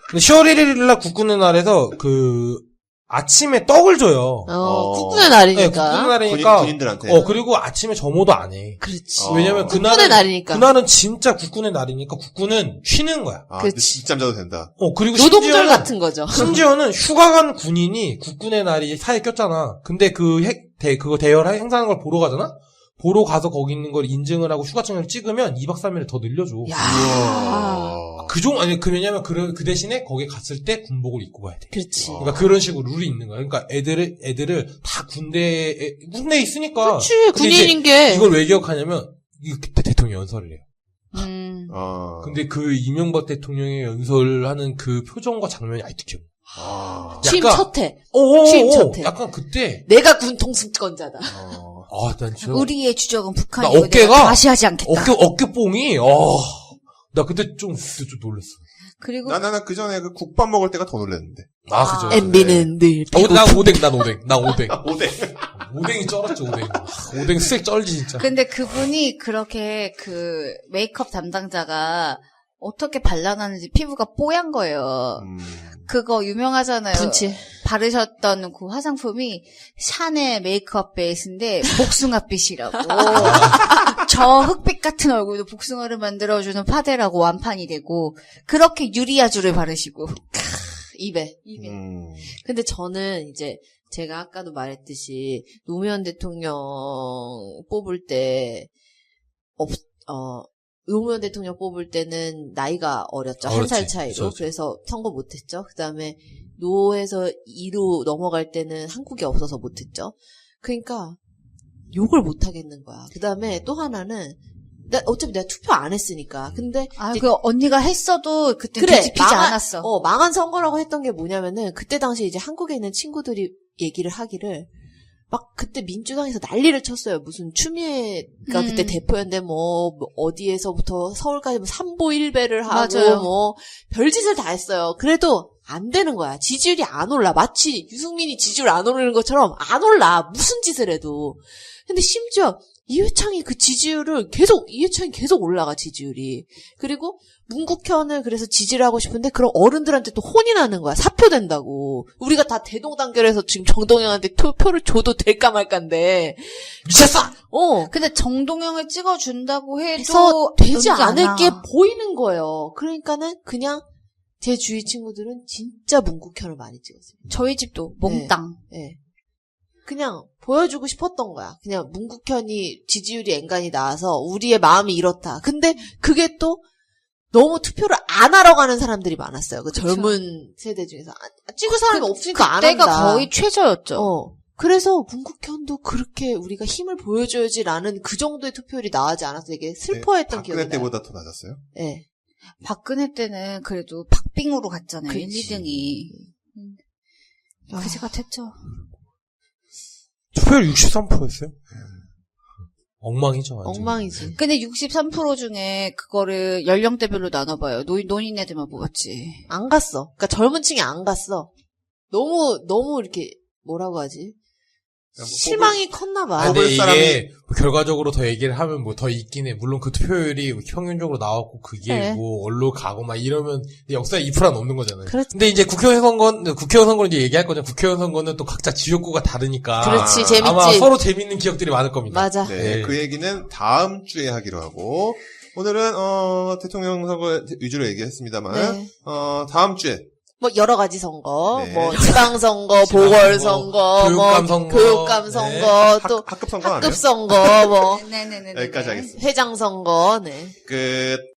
근데 10월 1일 날 국군의 날에서 그 아침에 떡을 줘요. 국군의 네, 날이니까. 국군의 날이니까. 군인들한테. 그리고 아침에 점호도 안 해. 그렇지. 왜냐면 국군의 날이니까. 그날은 진짜 국군의 날이니까 국군은 쉬는 거야. 그렇지. 늦잠 자도 된다. 그리고 노동절 같은 거죠. 심지어는 휴가 간 군인이 국군의 날이 사이에 꼈잖아. 근데 그거 대열 행사하는 걸 보러 가잖아? 보러 가서 거기 있는 걸 인증을 하고 휴가증을 찍으면 2박 3일을 더 늘려줘. 왜냐면 그 대신에 거기 갔을 때 군복을 입고 가야 돼. 그렇지. 그러니까 그런 식으로 룰이 있는 거야. 그러니까 애들을 다 군대에 있으니까. 그렇지. 근데 군인인 이제 게. 이걸 왜 기억하냐면, 그때 대통령 연설을 해요. 근데 그 이명박 대통령의 연설을 하는 그 표정과 장면이 아직도 기억나. 취임 약간- 첫 해. 오, 취임 첫 해. 약간 그때. 내가 군 통수권자다. 난 진짜. 우리의 주적은 나 북한이고 어깨가- 내가 다시 하지 않겠다. 어깨뽕이, 나 그때 좀 놀랐어. 그리고 나는 그 전에 그 국밥 먹을 때가 더 놀랐는데. 그죠. MB는 늘 난 오뎅. 오뎅. 오뎅이 쩔었죠, 오뎅. 오뎅 스웩 쩔지, 진짜. 근데 그분이 그렇게 그 메이크업 담당자가 어떻게 발라놨는지 피부가 뽀얀 거예요. 그거 유명하잖아요. 분칠. 바르셨던 그 화장품이 샤넬 메이크업 베이스인데 복숭아빛이라고. 저 흑빛 같은 얼굴도 복숭아를 만들어주는 파데라고 완판이 되고 그렇게 유리아주를 바르시고 입에. 근데 저는 이제 제가 아까도 말했듯이 노무현 대통령 뽑을 때 노무현 대통령 뽑을 때는 나이가 어렸죠. 한 살 차이로. 그렇지. 그래서 선거 못했죠. 그 다음에 노에서 2로 넘어갈 때는 한국이 없어서 못했죠. 그러니까 욕을 못하겠는 거야. 그 다음에 또 하나는 어차피 내가 투표 안 했으니까. 근데 그 언니가 했어도 그때 그래, 뒤집히지 않았어. 망한 선거라고 했던 게 뭐냐면은 그때 당시 이제 한국에 있는 친구들이 얘기를 하기를 막 그때 민주당에서 난리를 쳤어요. 무슨 추미애가 그때 대표였는데 뭐 어디에서부터 서울까지 뭐 3보 1배를 하고 맞아요. 뭐 별짓을 다 했어요. 그래도 안 되는 거야. 지지율이 안 올라. 마치 유승민이 지지율 안 오르는 것처럼 안 올라. 무슨 짓을 해도. 근데 심지어 이해창이 계속 올라가, 지지율이. 그리고 문국현을 그래서 지지를 하고 싶은데 그런 어른들한테 또 혼이 나는 거야. 사표된다고. 우리가 다 대동단결해서 지금 정동영한테 표를 줘도 될까 말까인데. 미쳤어! 근데 정동영을 찍어준다고 해도 해서 되지 않을 않아. 게 보이는 거예요. 그러니까는 그냥 제 주위 친구들은 진짜 문국현을 많이 찍었어요. 저희 집도 몽땅. 예. 그냥 보여주고 싶었던 거야. 그냥 문국현이 지지율이 앵간히 나와서 우리의 마음이 이렇다. 근데 그게 또 너무 투표를 안 하러 가는 사람들이 많았어요. 그 그쵸. 젊은 세대 중에서. 찍을 사람이 없으니까 안 한다. 그때가 거의 최저였죠. 그래서 문국현도 그렇게 우리가 힘을 보여줘야지라는 그 정도의 투표율이 나오지 않아서 되게 슬퍼했던 기억이 나요. 박근혜 때보다 더 낮았어요? 네. 박근혜 때는 그래도 박빙으로 갔잖아요. 그치. 1, 2등이. 그지 같았죠. 투표율 63%였어요? 엉망이죠, 완전. 엉망이지. 근데 63% 중에 그거를 연령대별로 나눠봐요. 노인 애들만 뽑았지. 안 갔어. 그러니까 젊은 층이 안 갔어. 너무 이렇게 뭐라고 하지? 실망이 컸나 봐. 근데 뽑을 이게 사람이- 뭐 결과적으로 더 얘기를 하면 뭐 더 있긴 해. 물론 그 투표율이 평균적으로 나왔고 그게 네. 뭐 언로 가고 막 이러면 역사에 2%가 넘는 거잖아요. 그렇지. 근데 이제 국회의원 선거는 이제 얘기할 거잖아요. 국회의원 선거는 또 각자 지역구가 다르니까. 그렇지, 재밌지. 아마 서로 재밌는 기억들이 많을 겁니다. 맞아. 네. 네. 그 얘기는 다음 주에 하기로 하고, 오늘은 대통령 선거 위주로 얘기했습니다만 네. 다음 주에 뭐 여러 가지 선거, 네. 뭐 지방선거, 보궐선거, 교육감 뭐 선거, 교육감 선거, 또 학급 선거 안 해요? 학급 선거, 뭐 네네네. 여기까지 하겠습니다. 회장 선거, 네. 끝.